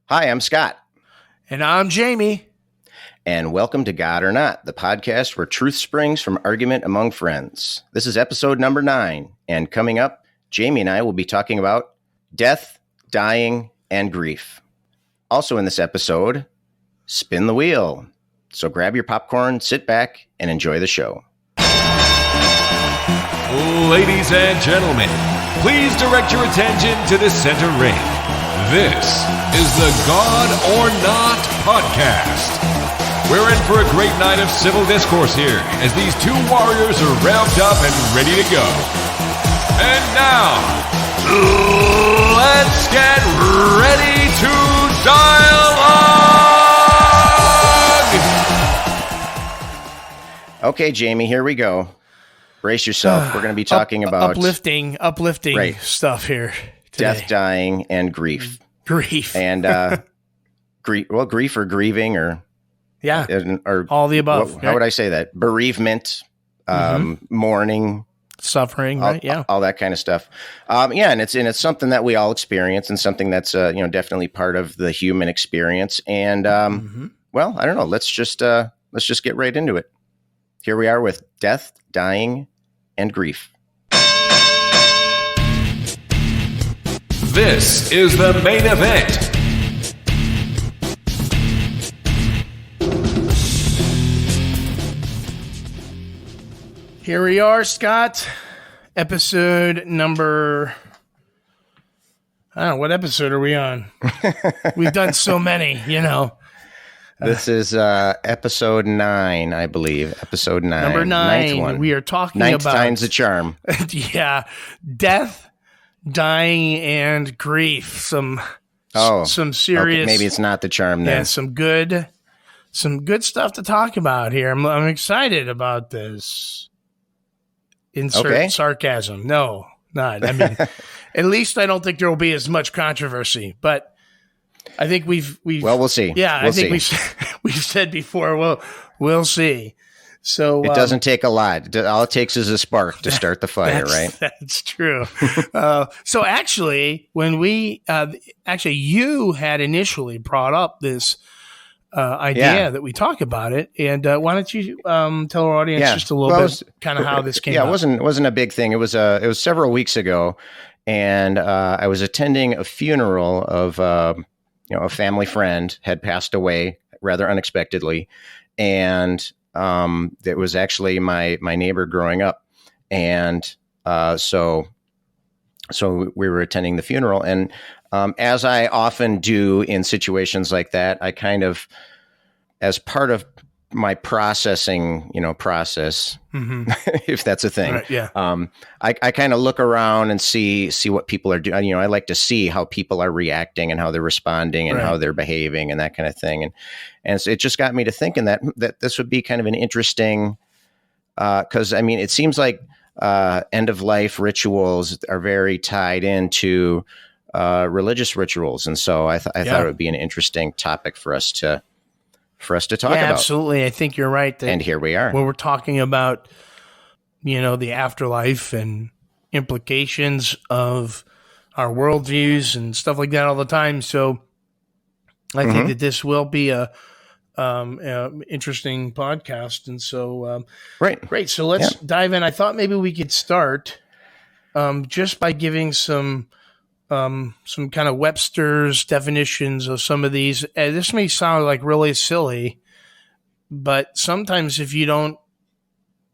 Hi, I'm Scott. And I'm Jamie. And welcome to God or Not, the podcast where truth springs from argument among friends. This is episode number 9. And coming up, Jamie and I will be talking about death, dying, and grief. Also in this episode, spin the wheel. So grab your popcorn, sit back, and enjoy the show. Ladies and gentlemen, please direct your attention to the center ring. This is the God or Not podcast. We're in for a great night of civil discourse here as these two warriors are revved up and ready to go. And now, let's get ready to dialogue! Okay, Jamie, here we go. Brace yourself. We're going to be talking about uplifting stuff here today. Death, dying, and grief. And grief or grieving or all the above. How would I say that? Bereavement, mourning, suffering, right? Yeah, all that kind of stuff. And it's something that we all experience, and something that's definitely part of the human experience. And well, I don't know. Let's just get right into it. Here we are with death, dying, and grief. This is the main event. Here we are, Scott. Episode number... I don't know, what episode are we on? We've done so many, This is episode 9, I believe. Episode 9. Number 9. Ninth one. We are talking Ninth about... time's the charm. Yeah. Death, dying, and grief. Some serious... Okay, maybe it's not the charm then. Yeah, some good stuff to talk about here. I'm excited about this. Insert sarcasm. No, not. I mean, at least I don't think there will be as much controversy, but I think we've we'll see. Yeah, we'll I think see. we've said before. We'll see. So it doesn't take a lot. All it takes is a spark to start the fire, right? That's true. So actually, when we you had initially brought up this idea that we talk about it, and why don't you tell our audience just a little bit kind of how this came? Yeah, it wasn't a big thing. It was several weeks ago, and I was attending a funeral of a family friend had passed away rather unexpectedly, and it was actually my neighbor growing up, and so we were attending the funeral, and as I often do in situations like that, I kind of, as part of my processing, process, if that's a thing, right, yeah. I kind of look around and see what people are doing. I like to see how people are reacting and how they're responding and right. how they're behaving and that kind of thing. And so it just got me to thinking that this would be kind of an interesting, because it seems like end of life rituals are very tied into religious rituals, and so I thought it would be an interesting topic for us to talk about. Absolutely. I think you're right. And here we are. When we're talking about, the afterlife and implications of our worldviews and stuff like that all the time. So I think that this will be a interesting podcast. And so, great. So let's dive in. I thought maybe we could start just by giving some kind of Webster's definitions of some of these. This may sound like really silly, but sometimes if you don't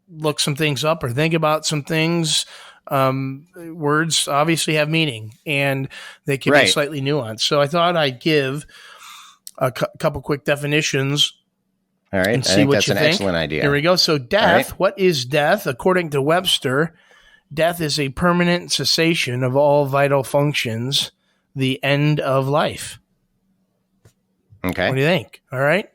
look some things up or think about some things, words obviously have meaning and they can be slightly nuanced. So I thought I'd give a couple quick definitions. All right. And see what that's you an think. Excellent idea. Here we go. So death, what is death? According to Webster, death is a permanent cessation of all vital functions, the end of life. Okay. What do you think? All right.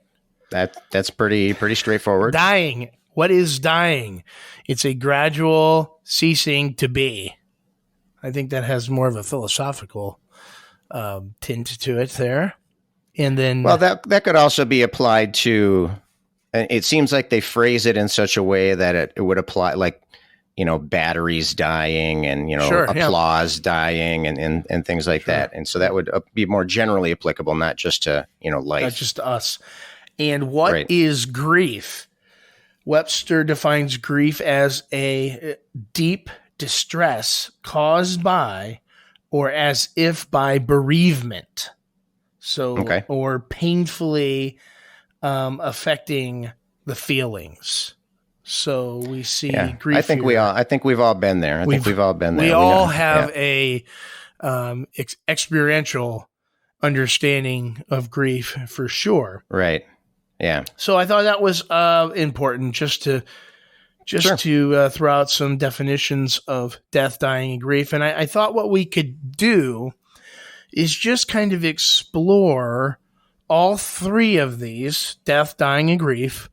That's pretty straightforward. Dying. What is dying? It's a gradual ceasing to be. I think that has more of a philosophical tint to it there. And then, well, that could also be applied to. It seems like they phrase it in such a way that it would apply, like, batteries dying and, Sure, applause dying and things like that. And so that would be more generally applicable, not just to, life. Not just to us. And what is grief? Webster defines grief as a deep distress caused by or as if by bereavement. So, or painfully affecting the feelings. So we see grief. I think we've all been there. We've all been there. We all have a experiential understanding of grief for sure. Right. Yeah. So I thought that was important just to throw out some definitions of death, dying, and grief. And I thought what we could do is just kind of explore all three of these, death, dying, and grief,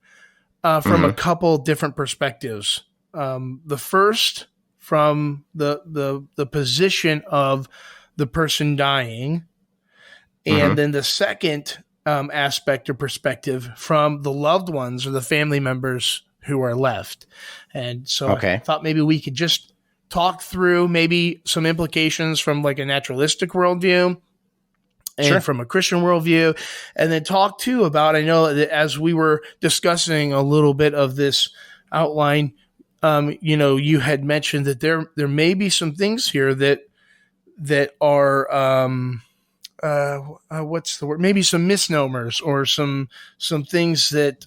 from a couple different perspectives. The first from the position of the person dying, and then the second aspect or perspective from the loved ones or the family members who are left. And so I thought maybe we could just talk through maybe some implications from like a naturalistic worldview and from a Christian worldview, and then talk too about, I know that as we were discussing a little bit of this outline, you had mentioned that there may be some things here that are, what's the word? Maybe some misnomers or some things that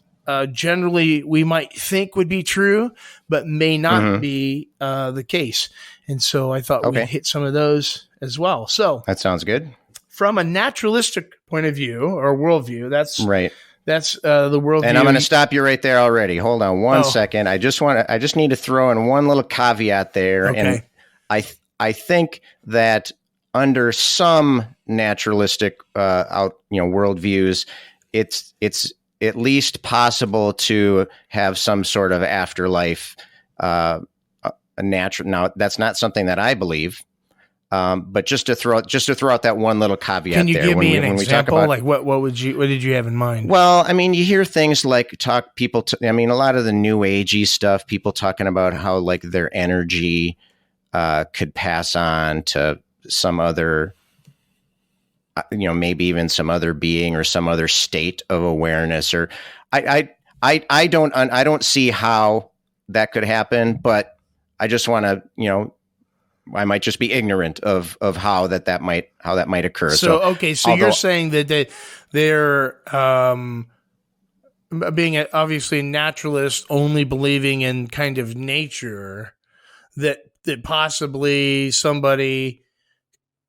generally we might think would be true, but may not be the case. And so I thought we'd hit some of those as well. So that sounds good. From a naturalistic point of view or worldview, that's right. That's the worldview. And I'm going to stop you right there already. Hold on one second. I just need to throw in one little caveat there. Okay. And I think that under some naturalistic worldviews, it's at least possible to have some sort of afterlife. Now that's not something that I believe. But just to throw out that one little caveat. Can you there, give me an example? Like what did you have in mind? Well, I mean, you hear things like a lot of the new agey stuff, people talking about how like their energy could pass on to some other, maybe even some other being or some other state of awareness. Or I don't see how that could happen, but I just want to, I might just be ignorant of how that might occur. So you're saying that they're being obviously a naturalist, only believing in kind of nature, that possibly somebody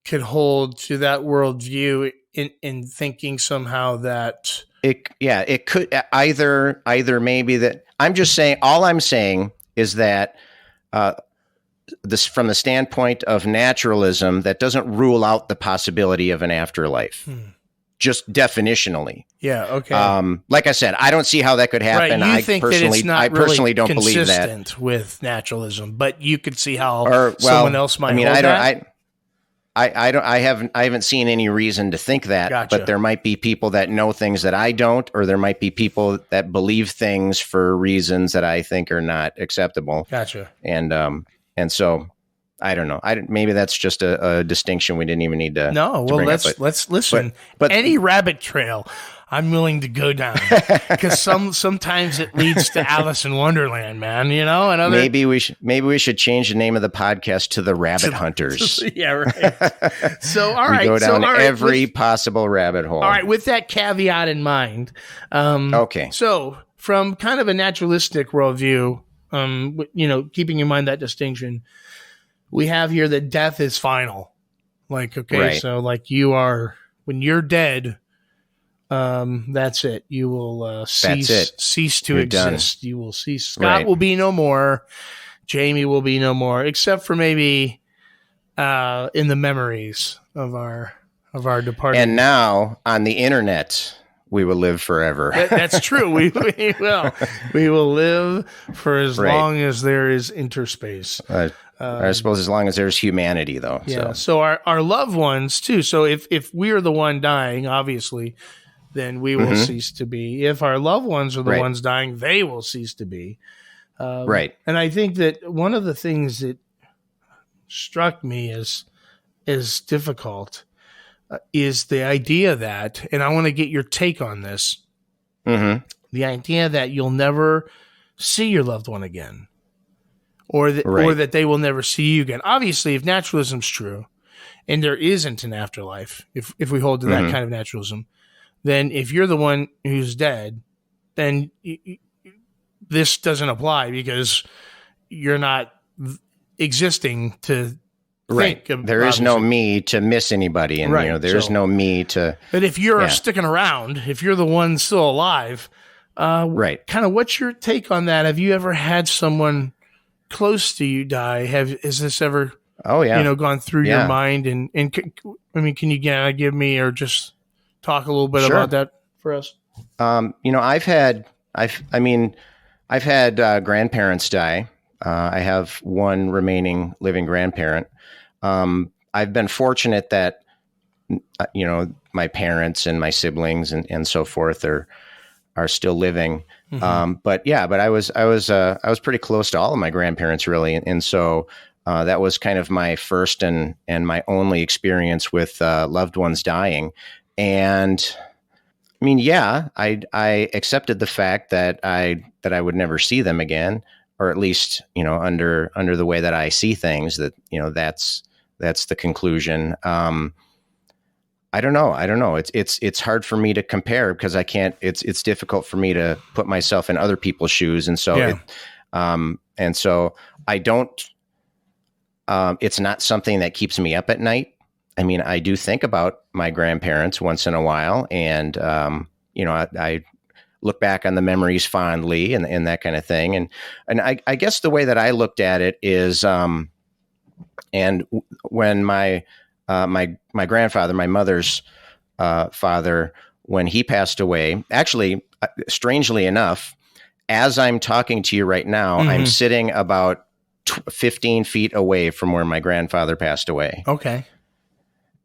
could hold to that worldview in thinking somehow that it could either maybe that. I'm just saying. All I'm saying is that. This from the standpoint of naturalism, that doesn't rule out the possibility of an afterlife, just definitionally. Yeah. Okay. Like I said, I don't see how that could happen. Right. You think that it's not really don't believe that consistent with naturalism, but you could see how someone else might. I haven't seen any reason to think that. Gotcha. But there might be people that know things that I don't, or there might be people that believe things for reasons that I think are not acceptable. Gotcha. And so, I don't know. Maybe that's just a distinction we didn't even need to. No, well, let's listen. But any rabbit trail, I'm willing to go down because sometimes it leads to Alice in Wonderland, man. And maybe we should change the name of the podcast to the Rabbit Hunters. Yeah, right. So, all right, we go down every possible rabbit hole. All right, with that caveat in mind. Okay. So, from kind of a naturalistic worldview. Keeping in mind that distinction, we have here that death is final. Like, so like when you're dead, that's it. You will cease to exist. Done. You will cease. Scott will be no more. Jamie will be no more, except for maybe in the memories of our departed. And now on the internet, we will live forever. That's true. We will. We will live for as long as there is interspace. I suppose as long as there's humanity, though. Yeah. So our loved ones too. So if we are the one dying, obviously, then we will cease to be. If our loved ones are the ones dying, they will cease to be. Right. And I think that one of the things that struck me as difficult is the idea that, and I want to get your take on this, the idea that you'll never see your loved one again, or that they will never see you again. Obviously, if naturalism's true, and there isn't an afterlife, if we hold to that kind of naturalism, then if you're the one who's dead, then this doesn't apply because you're not existing to think. There is no me to miss anybody, and there's no me to. But if you're sticking around, if you're the one still alive, kind of what's your take on that? Have you ever had someone close to you die? Has this ever? Gone through your mind? And can you give me or just talk a little bit about that for us? I've had grandparents die. I have one remaining living grandparent. I've been fortunate that, my parents and my siblings and so forth are still living. But I was pretty close to all of my grandparents really. And so, that was kind of my first and my only experience with, loved ones dying. And I accepted the fact that I would never see them again, or at least, under the way that I see things, that, that's the conclusion. I don't know. It's hard for me to compare because I can't, it's difficult for me to put myself in other people's shoes. And so, so I don't, it's not something that keeps me up at night. I mean, I do think about my grandparents once in a while, and, I look back on the memories fondly and that kind of thing. And I guess the way that I looked at it is, and when my grandfather, my mother's father, when he passed away, actually, strangely enough, as I'm talking to you right now, I'm sitting about 15 feet away from where my grandfather passed away. Okay.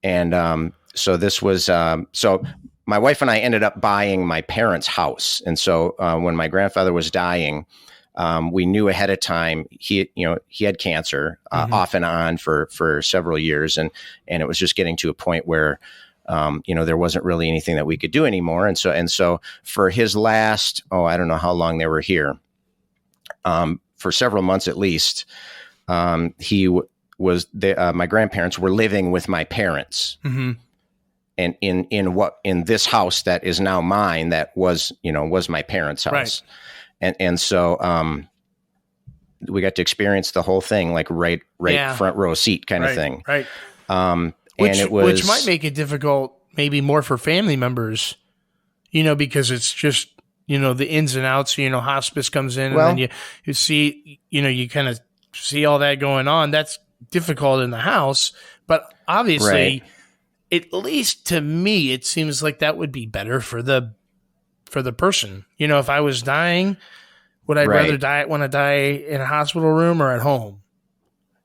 And so this was, so my wife and I ended up buying my parents' house. And so when my grandfather was dying, we knew ahead of time he had cancer off and on for several years. And it was just getting to a point where, there wasn't really anything that we could do anymore. And so for his last, I don't know how long they were here, for several months at least, my grandparents were living with my parents, and in this house that is now mine, that was my parents' house, and so we got to experience the whole thing, like right front row seat kind of thing, right. Which might make it difficult, maybe more for family members, because it's just the ins and outs. Hospice comes in, and then you see, you kind of see all that going on. That's difficult in the house, but obviously, at least to me, it seems like that would be better for the person. If I was dying, would I rather want to die in a hospital room or at home?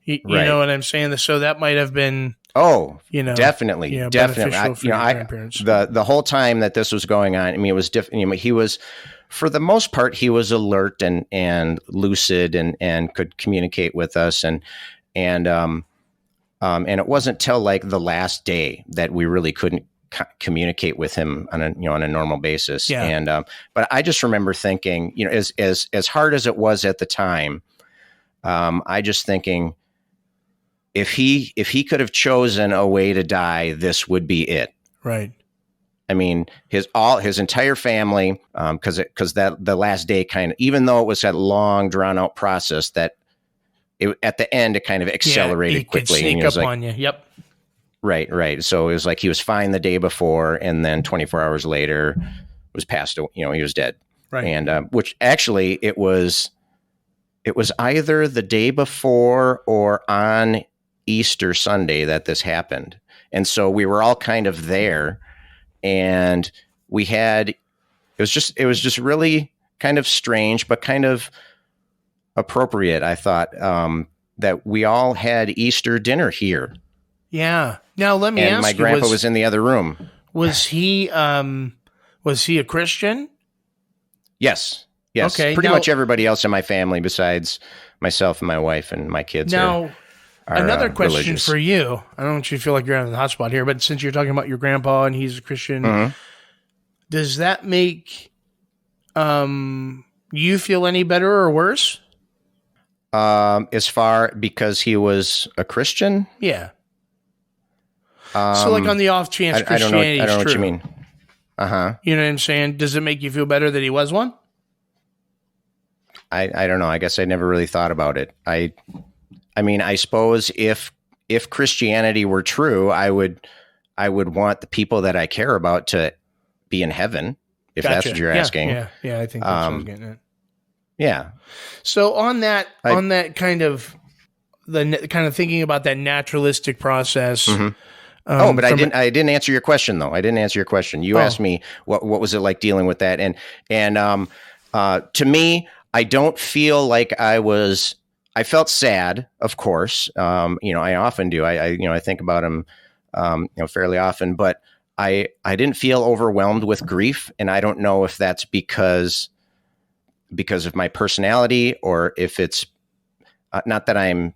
You know what I'm saying? So that might have been definitely. The whole time that this was going on, I mean, it was different. He was, for the most part, he was alert and lucid and could communicate with us, and it wasn't till like the last day that we really couldn't communicate with him on a normal basis. Yeah. And but I just remember thinking, as hard as it was at the time, I just thinking, if he could have chosen a way to die, this would be it. Right. I mean, his entire family, because that the last day kind of, even though it was that long drawn out process, that at the end it kind of accelerated quickly. Could sneak up on you. Yep. Right. So it was like he was fine the day before, and then 24 hours later was passed. He was dead. Right. And which actually it was either the day before or on Easter Sunday that this happened. And so we were all kind of there, and it was just really kind of strange, but kind of appropriate, I thought, that we all had Easter dinner here. Yeah. Now let me ask you, my grandpa was in the other room. Was he a Christian? Yes. Yes. Okay. Pretty much everybody else in my family besides myself and my wife and my kids are another question religious. for you. I don't want you to feel like you're on the hot spot here, but since you're talking about your grandpa and he's a Christian, Mm-hmm. does that make you feel any better or worse? Because he was a Christian? Yeah. So like on the off chance Christianity I don't know is true. what you mean. Uh-huh. You know what I'm saying? Does it make you feel better that he was one? I don't know. I guess I never really thought about it. I mean, I suppose if Christianity were true, I would want the people that I care about to be in heaven, if that's what you're asking. Yeah, I think that's what I was getting at. Yeah. So on that kind of thinking about that naturalistic process. Mm-hmm. But I didn't answer your question though. I didn't answer your question. You asked me what was it like dealing with that, and to me, I don't feel like I felt sad, of course. I often do. I think about him, fairly often, but I didn't feel overwhelmed with grief, and I don't know if that's because of my personality or if it's not that I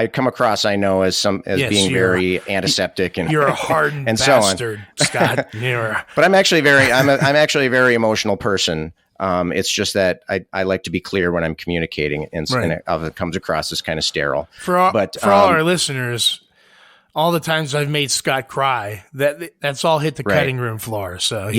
come across, I know, as being very antiseptic, and you're a hardened and bastard, so on. Scott. But I'm actually I'm actually a very emotional person. It's just that I like to be clear when I'm communicating, and it comes across as kind of sterile. For all our listeners, all the times I've made Scott cry, that's all hit the cutting room floor. So we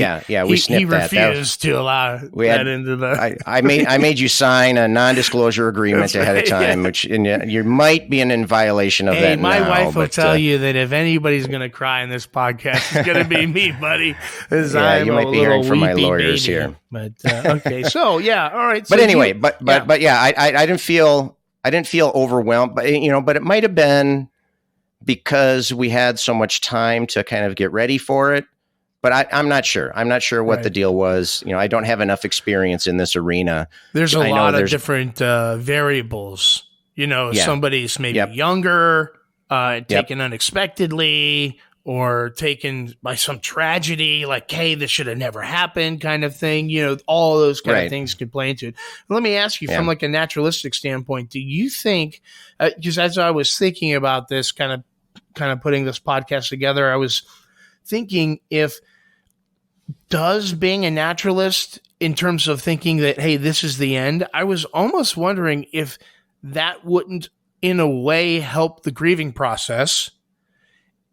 snipped that. He refused to allow that into the. I made you sign a non-disclosure agreement ahead of time, which you might be in violation of that. My wife will tell you that if anybody's going to cry in this podcast, it's going to be me, buddy. You might be hearing from my lawyers here. But okay, so all right. But anyway, I didn't feel overwhelmed, but but it might have been because we had so much time to kind of get ready for it. But I'm not sure. I'm not sure what the deal was. I don't have enough experience in this arena. There's a lot of different variables. Somebody's maybe younger, taken unexpectedly, or taken by some tragedy, like, hey, this should have never happened kind of thing. All those kind of things could play into it. Let me ask you from like a naturalistic standpoint, do you think, because as I was thinking about this, kind of putting this podcast together, I was thinking does being a naturalist in terms of thinking that, hey, this is the end, I was almost wondering if that wouldn't in a way help the grieving process,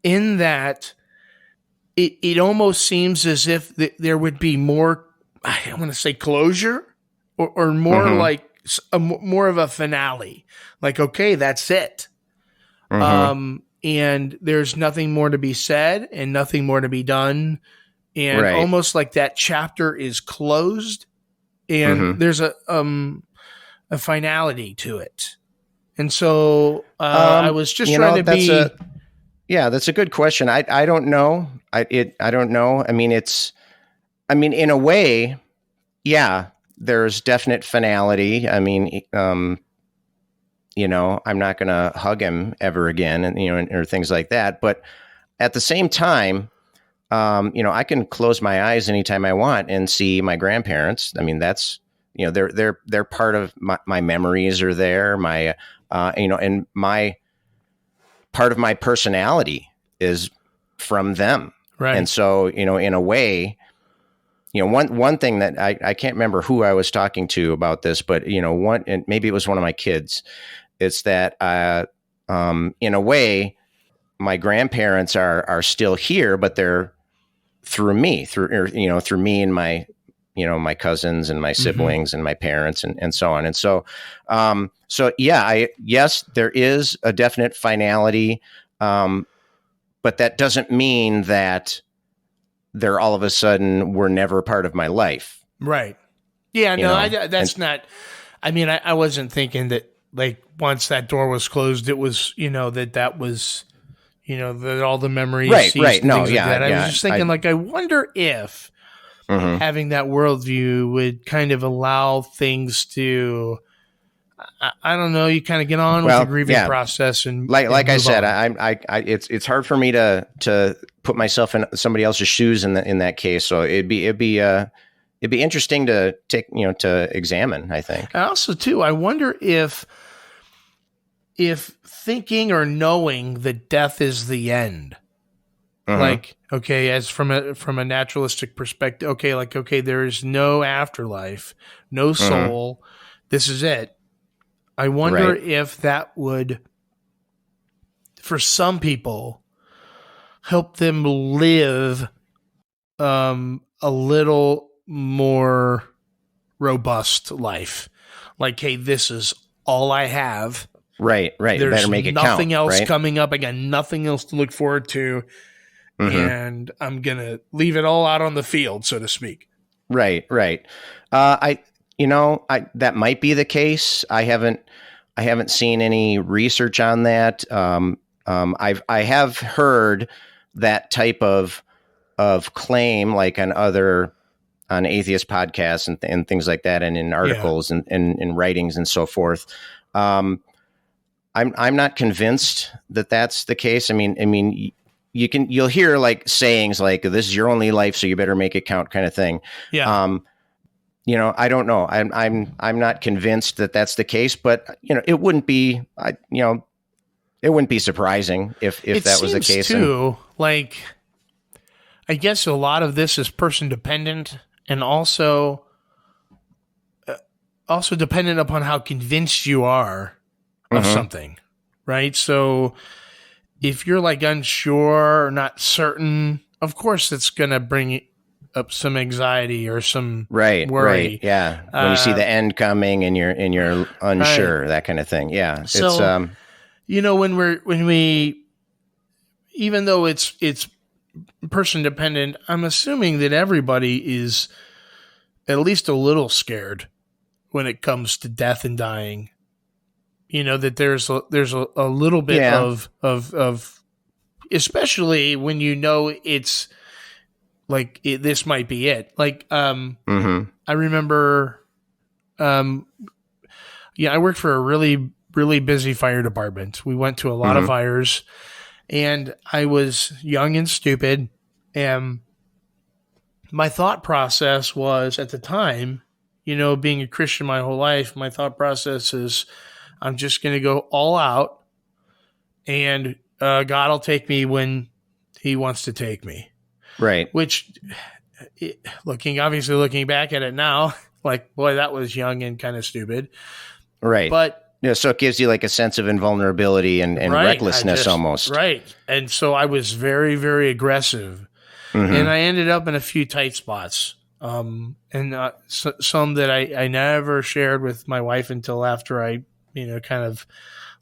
in that it almost seems as if there would be more, I want to say closure, or more like more of a finale. Like, okay, that's it. And there's nothing more to be said and nothing more to be done. And almost like that chapter is closed and there's a finality to it. And so I was just trying to be... that's a good question. I don't know. I don't know. I mean, in a way, there's definite finality. I mean, I'm not going to hug him ever again, and or things like that. But at the same time, I can close my eyes anytime I want and see my grandparents. I mean, that's, they're part of my memories are there. My, and my part of my personality is from them. Right. And so, in a way, one thing that I can't remember who I was talking to about this, but, and maybe it was one of my kids. It's that, in a way, my grandparents are still here, but they're through me and my, my cousins and my siblings and my parents and so on. And so, yes, there is a definite finality. But that doesn't mean that they're all of a sudden were never part of my life. Right. Yeah, I wasn't thinking that, like, once that door was closed, it was, that was, that all the memories. Right. No, like that. I was just thinking, I wonder if having that worldview would kind of allow things to, I don't know, you kind of get on with the grieving process and like I said, it's hard for me to put myself in somebody else's shoes in that case. So it'd be it'd be interesting to take, to examine, I think. And also too, I wonder if thinking or knowing that death is the end, like, okay, as from a naturalistic perspective, okay, there is no afterlife, no soul, this is it. I wonder if that would, for some people, help them live a little more robust life. Like, hey, this is all I have. Right. There's better make it count. Nothing else right? coming up. I got nothing else to look forward to. And I'm going to leave it all out on the field, so to speak. Right. That might be the case. I haven't seen any research on that. I have heard that type of claim, like on atheist podcasts and things like that, and in articles and in writings and so forth. I'm not convinced that that's the case. I mean, you'll hear like sayings like, "This is your only life, so you better make it count," kind of thing. Yeah. I don't know. I'm not convinced that that's the case, but it wouldn't be, it wouldn't be surprising if that was the case too. Like, I guess a lot of this is person dependent, and also dependent upon how convinced you are of something, right? So if you're like unsure or not certain, of course it's going to bring up some anxiety or some worry. Right. Yeah. When you see the end coming and you're unsure, that kind of thing. Yeah. So, when we, even though it's person dependent, I'm assuming that everybody is at least a little scared when it comes to death and dying. That there's a little bit of, especially when it's like this might be it. Like, I remember, I worked for a really, really busy fire department. We went to a lot of fires, and I was young and stupid. And my thought process was, at the time, being a Christian my whole life, my thought process is, I'm just going to go all out, and God will take me when he wants to take me. Right. Which, looking back at it now, like, boy, that was young and kind of stupid. Right. But so it gives you like a sense of invulnerability and recklessness almost. Right. And so I was very, very aggressive, and I ended up in a few tight spots. And some that I never shared with my wife until after I, kind of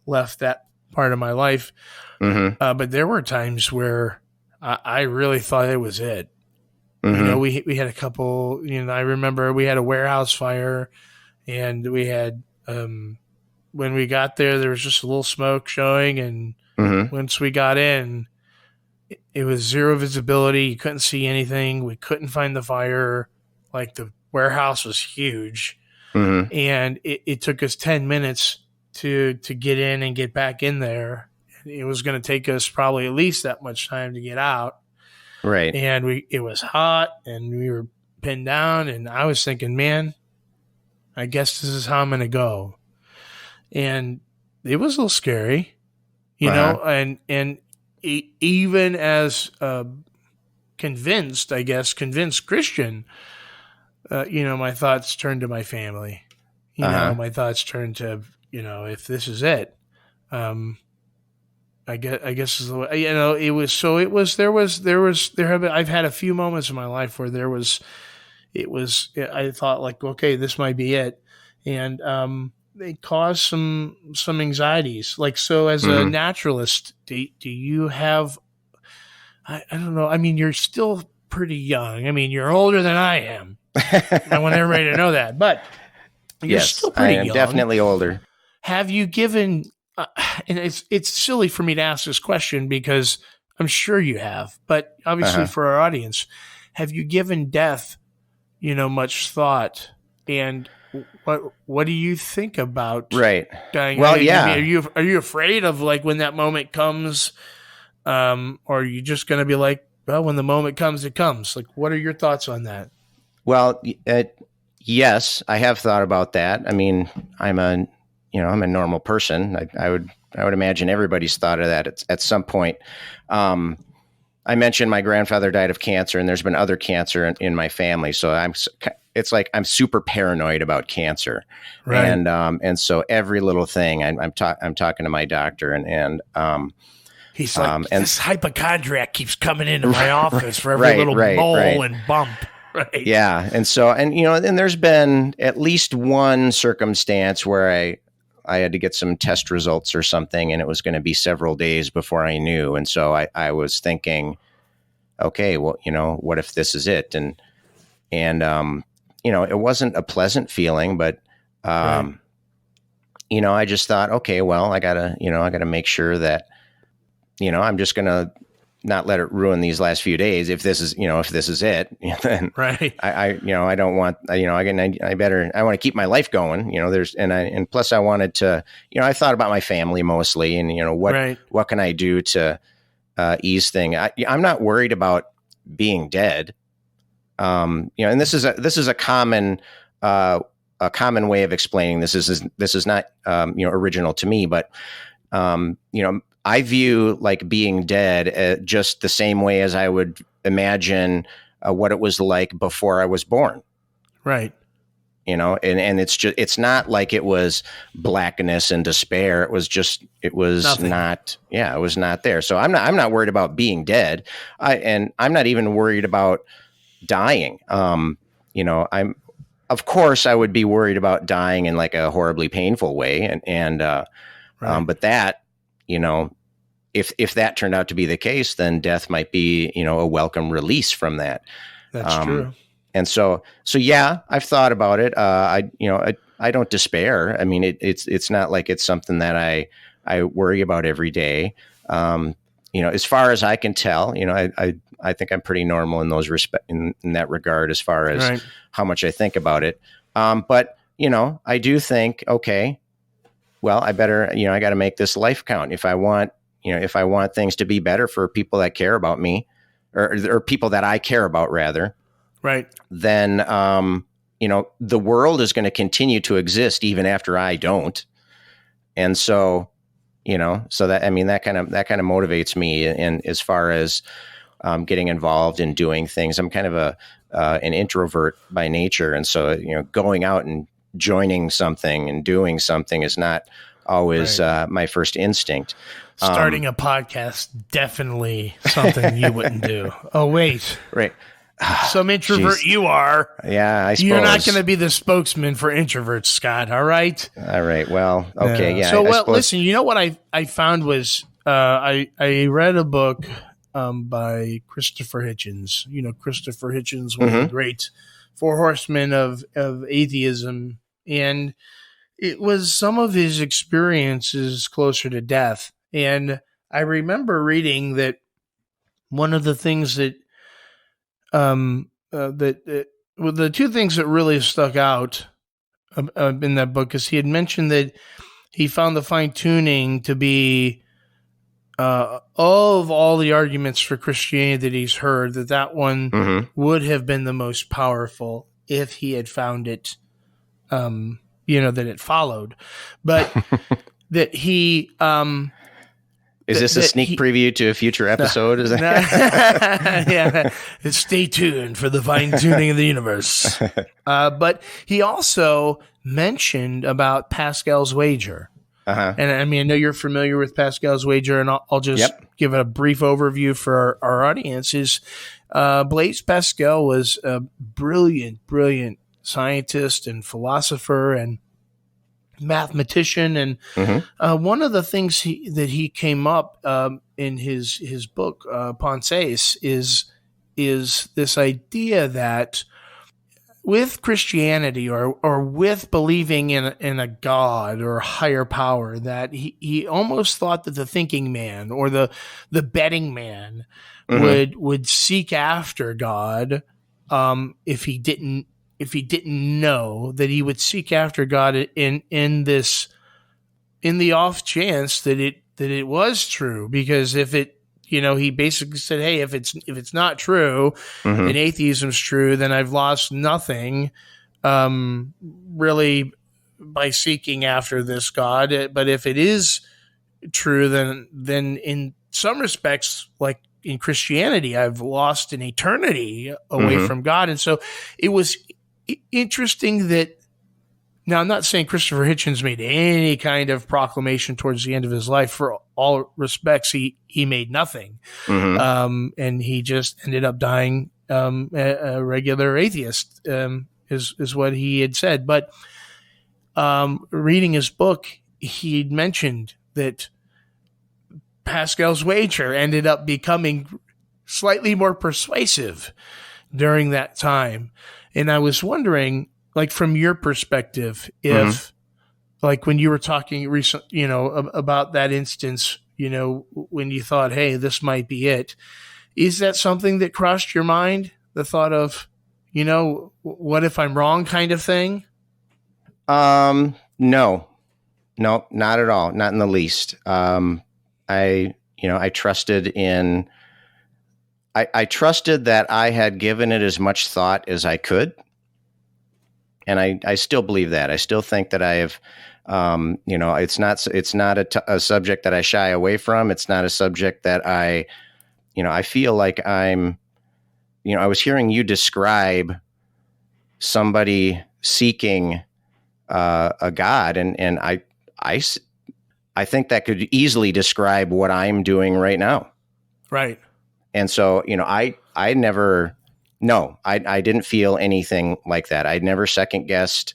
left that part of my life. But there were times where I really thought it was it. We had a couple, I remember we had a warehouse fire, and we had, when we got there was just a little smoke showing. And once we got in, it was zero visibility. You couldn't see anything. We couldn't find the fire. Like, the warehouse was huge. And it took us 10 minutes to get in and get back in there. It was going to take us probably at least that much time to get out. Right. And it was hot, and we were pinned down, and I was thinking, man, I guess this is how I'm going to go. And it was a little scary, and even as convinced Christian, my thoughts turned to my family. My thoughts turned to, if this is it, I guess is the way, it was. So it was. I've had a few moments in my life where I thought, like, okay, this might be it, and it caused some anxieties. Like, so as a naturalist, do you have? I don't know. I mean, you're still pretty young. I mean, you're older than I am. I want everybody to know that, but you're still pretty young. Definitely older. Have you given? And it's silly for me to ask this question because I'm sure you have, but obviously for our audience, have you given death, much thought? And what do you think about dying? Well, are you afraid of, like, when that moment comes, or are you just going to be like, well, when the moment comes, it comes? Like, what are your thoughts on that? Well, yes, I have thought about that. I mean, I'm a normal person. I would imagine everybody's thought of that at some point. I mentioned my grandfather died of cancer, and there's been other cancer in my family. So it's like I'm super paranoid about cancer, right. And so every little thing I'm talking to my doctor, and he's like, this hypochondriac keeps coming into my office for every little mole and bump. Right. Yeah, and there's been at least one circumstance where I had to get some test results or something, and it was going to be several days before I knew. And so I was thinking, okay, well, what if this is it? And it wasn't a pleasant feeling, but, right. I just thought, okay, well, I gotta make sure that, I'm just going to not let it ruin these last few days. If this is it, then right. I don't want, I want to keep my life going, and plus I wanted to, I thought about my family mostly, and, what can I do to ease things? I'm not worried about being dead. And this is a common way of explaining this. This is not, original to me, but, I view like being dead just the same way as I would imagine what it was like before I was born. Right. And it's not like it was blackness and despair. It was nothing. It was not there. So I'm not worried about being dead. I'm not even worried about dying. Of course I would be worried about dying in like a horribly painful way. But that, if that turned out to be the case, then death might be, a welcome release from that. That's true. And so yeah, I've thought about it. I don't despair. I mean, it's not like it's something that I worry about every day. As far as I can tell, I think I'm pretty normal in those in that regard, as far as right. how much I think about it. But I do think, okay, well, I better, I got to make this life count. If I want things to be better for people that care about me, or people that I care about, rather, right, then, the world is going to continue to exist even after I don't. And so, so that, I mean, that kind of motivates me. And as far as getting involved in doing things, I'm kind of an introvert by nature. And so, going out and joining something and doing something is not always right. My first instinct. Starting a podcast, definitely something you wouldn't do. Oh, wait. Right. Some introvert you are. Yeah, I suppose. You're not going to be the spokesman for introverts, Scott, all right? All right, well, okay, yeah. So, listen, what I found was I read a book by Christopher Hitchens. Christopher Hitchens, one of the great four horsemen of atheism, and it was some of his experiences closer to death. And I remember reading that one of the things that the two things that really stuck out in that book is he had mentioned that he found the fine tuning to be of all the arguments for Christianity that he's heard, that one would have been the most powerful if he had found it, that it followed, but that he. Is this a sneak preview to a future episode? Is that? Yeah. Stay tuned for the fine tuning of the universe. But he also mentioned about Pascal's wager. And I mean, I know you're familiar with Pascal's wager, and I'll just give a brief overview for our audience. Blaise Pascal was a brilliant scientist and philosopher and mathematician, and one of the things that he came up in his book Pensées is this idea that with Christianity or with believing in a God or a higher power, that he almost thought that the thinking man or the betting man would seek after God if he didn't know that he would seek after God in the off chance that it was true, because if it he basically said, hey, if it's not true, and atheism's true, then I've lost nothing, really, by seeking after this God. But if it is true, then in some respects, like in Christianity, I've lost an eternity away from God. And so it was interesting that. Now, I'm not saying Christopher Hitchens made any kind of proclamation towards the end of his life. For all respects, he made nothing. And he just ended up dying a regular atheist, is what he had said. But reading his book, he'd mentioned that Pascal's wager ended up becoming slightly more persuasive during that time. And I was wondering, like, from your perspective, if like when you were talking about that instance, when you thought, hey, this might be it, is that something that crossed your mind? The thought of, what if I'm wrong kind of thing? No, not at all. Not in the least. I trusted in, I trusted that I had given it as much thought as I could. And I still believe that. I still think that I have, it's not a subject that I shy away from. It's not a subject that I feel like I was hearing you describe somebody seeking a God, and I think that could easily describe what I'm doing right now. Right. And so, I never. No, I didn't feel anything like that. I'd never second guessed,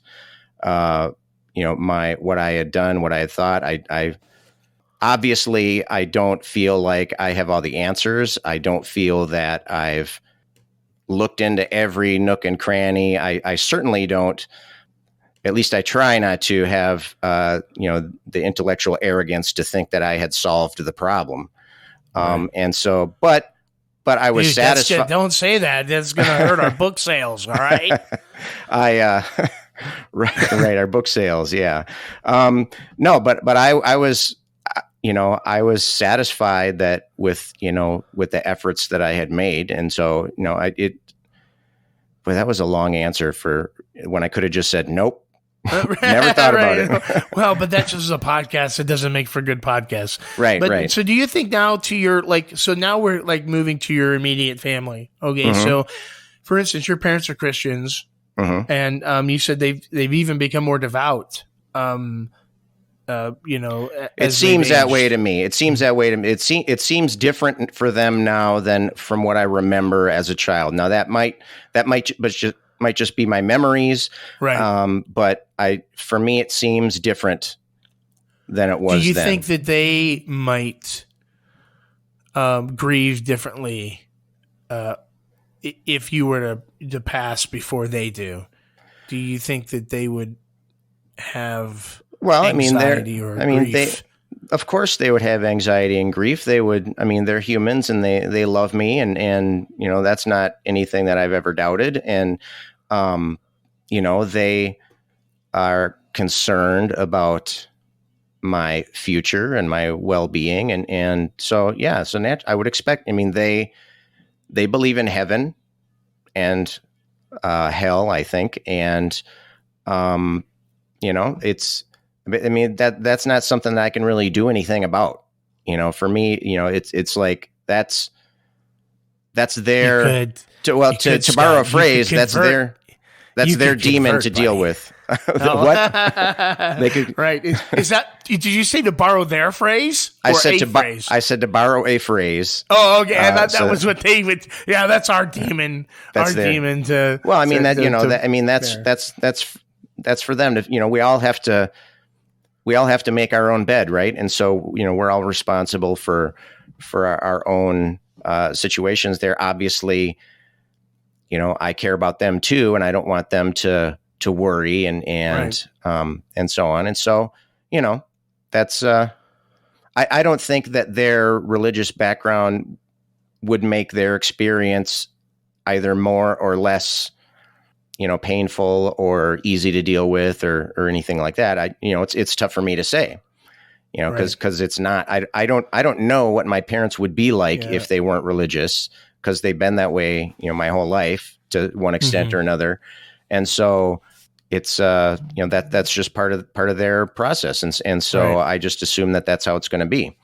what I had done, what I had thought. I obviously I don't feel like I have all the answers. I don't feel that I've looked into every nook and cranny. I certainly don't. At least I try not to have, the intellectual arrogance to think that I had solved the problem. Right. And so, but I was satisfied. Don't say that. That's going to hurt our book sales. All right. Right. Our book sales. Yeah. No, but I was, I was satisfied that with the efforts that I had made. And so, that was a long answer for when I could have just said, nope. Never thought about it. Well, but that's just a podcast. It doesn't make for good podcasts. Right, right. So do you think now to your, so now we're moving to your immediate family. Okay. So for instance, your parents are Christians and you said they've even become more devout. It seems that way to me. It seems that way to me. It seems different for them now than from what I remember as a child. Now that might just be my memories. Right. But for me, it seems different than it was then. Do you think that they might grieve differently if you were to pass before they do? Do you think that they would have anxiety or grief? Of course they would have anxiety and grief. They would, they're humans and they love me and that's not anything that I've ever doubted. And, they are concerned about my future and my well-being. And so, yeah, I would expect, they believe in heaven and, hell, I think. And, that's not something that I can really do anything about, for me, it's like, that's their, to borrow a phrase, that's their demon to deal with. What? They could, right. Is that, did you say to borrow their phrase? I said to borrow a phrase. Oh, okay. That was what they would, that's our demon. Demon to, well, that's for them to, we all have to make our own bed. Right. And so, we're all responsible for our own, situations there. Obviously, I care about them too, and I don't want them to worry and so on. And so, that's, I don't think that their religious background would make their experience either more or less, painful or easy to deal with or anything like that. It's tough for me to say, you know, because it's not. I don't know what my parents would be like if they weren't religious, because they've been that way, you know, my whole life to one extent or another, and so it's you know, that's just part of their process, and so I just assume that that's how it's going to be.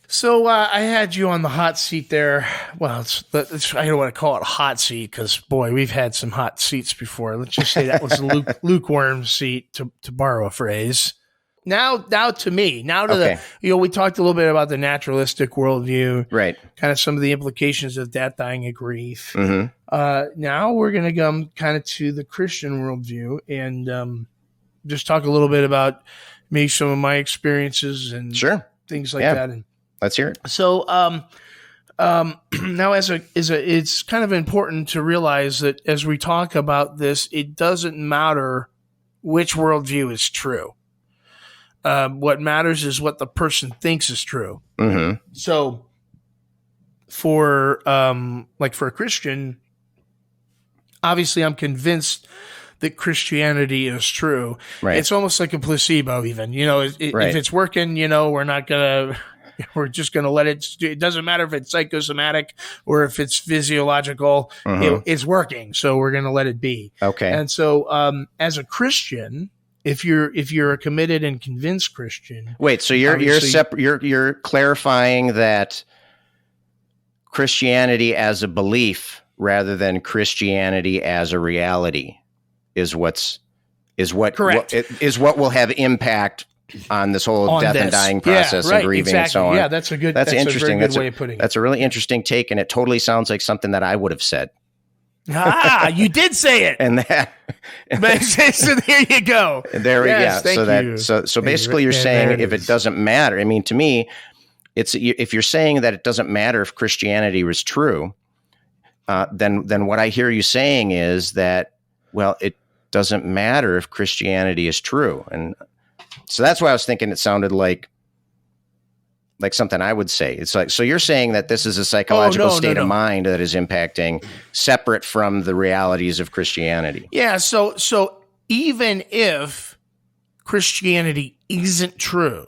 So I had you on the hot seat there. Well, I don't want to call it a hot seat because, boy, we've had some hot seats before. Let's just say that was a lukewarm seat, to borrow a phrase. Now to me, the, you know, we talked a little bit about the naturalistic worldview, right? Kind of some of the implications of death, dying, and grief. Now we're going to come kind of to the Christian worldview and just talk a little bit about maybe some of my experiences and things like that. And let's hear it. So, now it's kind of important to realize that as we talk about this, it doesn't matter which worldview is true. What matters is what the person thinks is true. So, for a Christian, obviously, I'm convinced that Christianity is true. Right. It's almost like a placebo, even. You know, if it's working, you know, we're just going to let it. It doesn't matter if it's psychosomatic or if it's physiological. It's working, so we're going to let it be. Okay. And so, as a Christian, if you're a committed and convinced Christian, wait. So you're clarifying that Christianity as a belief rather than Christianity as a reality is what will have impact on this whole death and dying process and grieving and so on. Yeah, that's interesting. That's a very good way of putting it. That's a really interesting take, and it totally sounds like something that I would have said. You did say it, and that. So there you go. So basically, you're saying if it doesn't matter. I mean, to me, if you're saying that it doesn't matter if Christianity was true, then what I hear you saying is that, well, it doesn't matter if Christianity is true, and so that's why I was thinking it sounded like something I would say. It's like, so you're saying that this is a psychological state of mind that is impacting separate from the realities of Christianity. Yeah. So even if Christianity isn't true,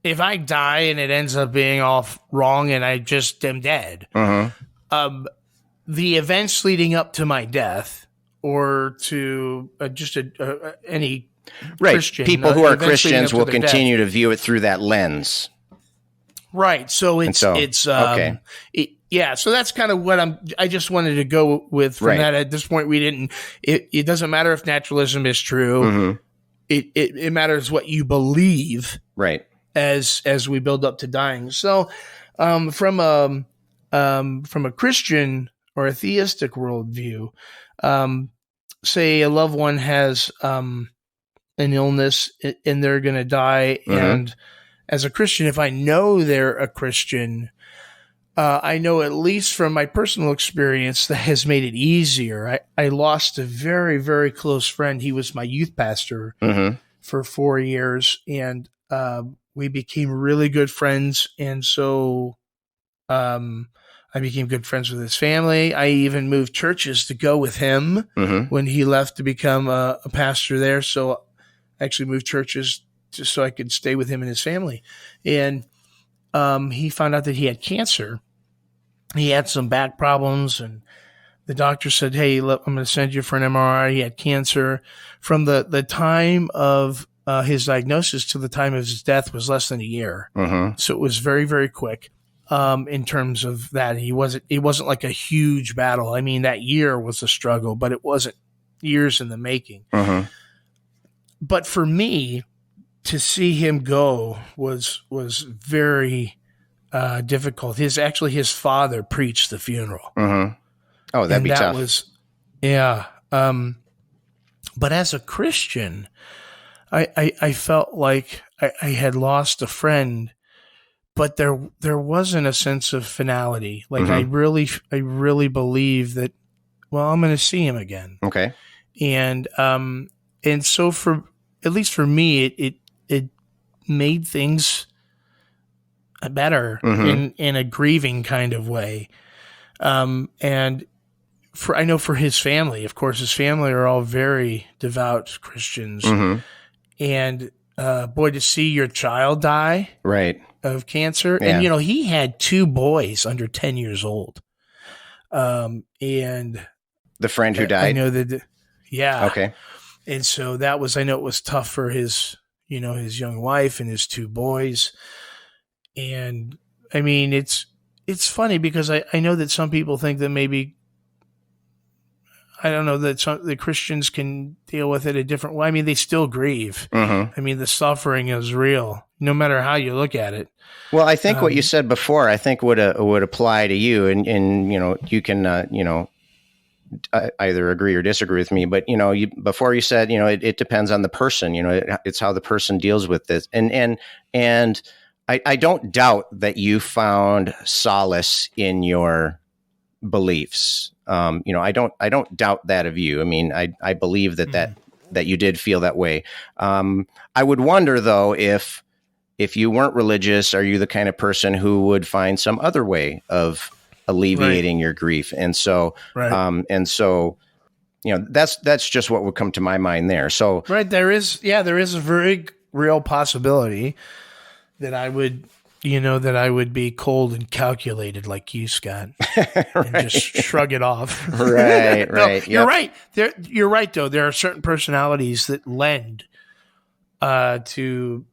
if I die and it ends up being all wrong and I just am dead, the events leading up to my death or to any Christian, people who are Christians will continue to view it through that lens. Right. So So that's kind of what I just wanted to go with from that. At this point, it doesn't matter if naturalism is true. It matters what you believe. Right. As we build up to dying. So, from a Christian or a theistic worldview, say a loved one has, an illness and they're going to die. And as a Christian, if I know they're a Christian, I know at least from my personal experience that has made it easier. I lost a very, very close friend. He was my youth pastor for 4 years, and we became really good friends. And so I became good friends with his family. I even moved churches to go with him when he left to become a pastor there. So I actually moved churches just so I could stay with him and his family. And he found out that he had cancer. He had some back problems, and the doctor said, "Hey, look, I'm going to send you for an MRI." He had cancer. From the time of his diagnosis to the time of his death was less than a year. So it was very, very quick. In terms of that, it wasn't like a huge battle. I mean, that year was a struggle, but it wasn't years in the making. But for me, to see him go was very difficult. His father preached the funeral. Oh, that'd be tough. But as a Christian, I felt like I had lost a friend, but there wasn't a sense of finality. Like I really believe that, well, I'm going to see him again. Okay. And so at least for me, it made things better in a grieving kind of way. And I know for his family, of course, his family are all very devout Christians. And boy, to see your child die of cancer. Yeah. And, he had 2 boys under 10 years old. And the friend who died? I know that. Yeah. Okay. And so I know it was tough for his young wife and his 2 boys. And I mean, it's funny because I know that some people think that maybe, I don't know, that the Christians can deal with it a different way. I mean, they still grieve. Mm-hmm. I mean, the suffering is real, no matter how you look at it. Well, I think what you said before, I think would apply to you, and you can either agree or disagree with me. But before you said it depends on the person. It's how the person deals with this, and I don't doubt that you found solace in your beliefs. I don't doubt that of you. I mean, I believe that you did feel that way. I would wonder though, if you weren't religious, are you the kind of person who would find some other way of alleviating your grief? And so, that's just what would come to my mind there. So, there is a very real possibility that I would be cold and calculated like you, Scott, and just shrug it off. Right. You're right. You're right, though. There are certain personalities that lend to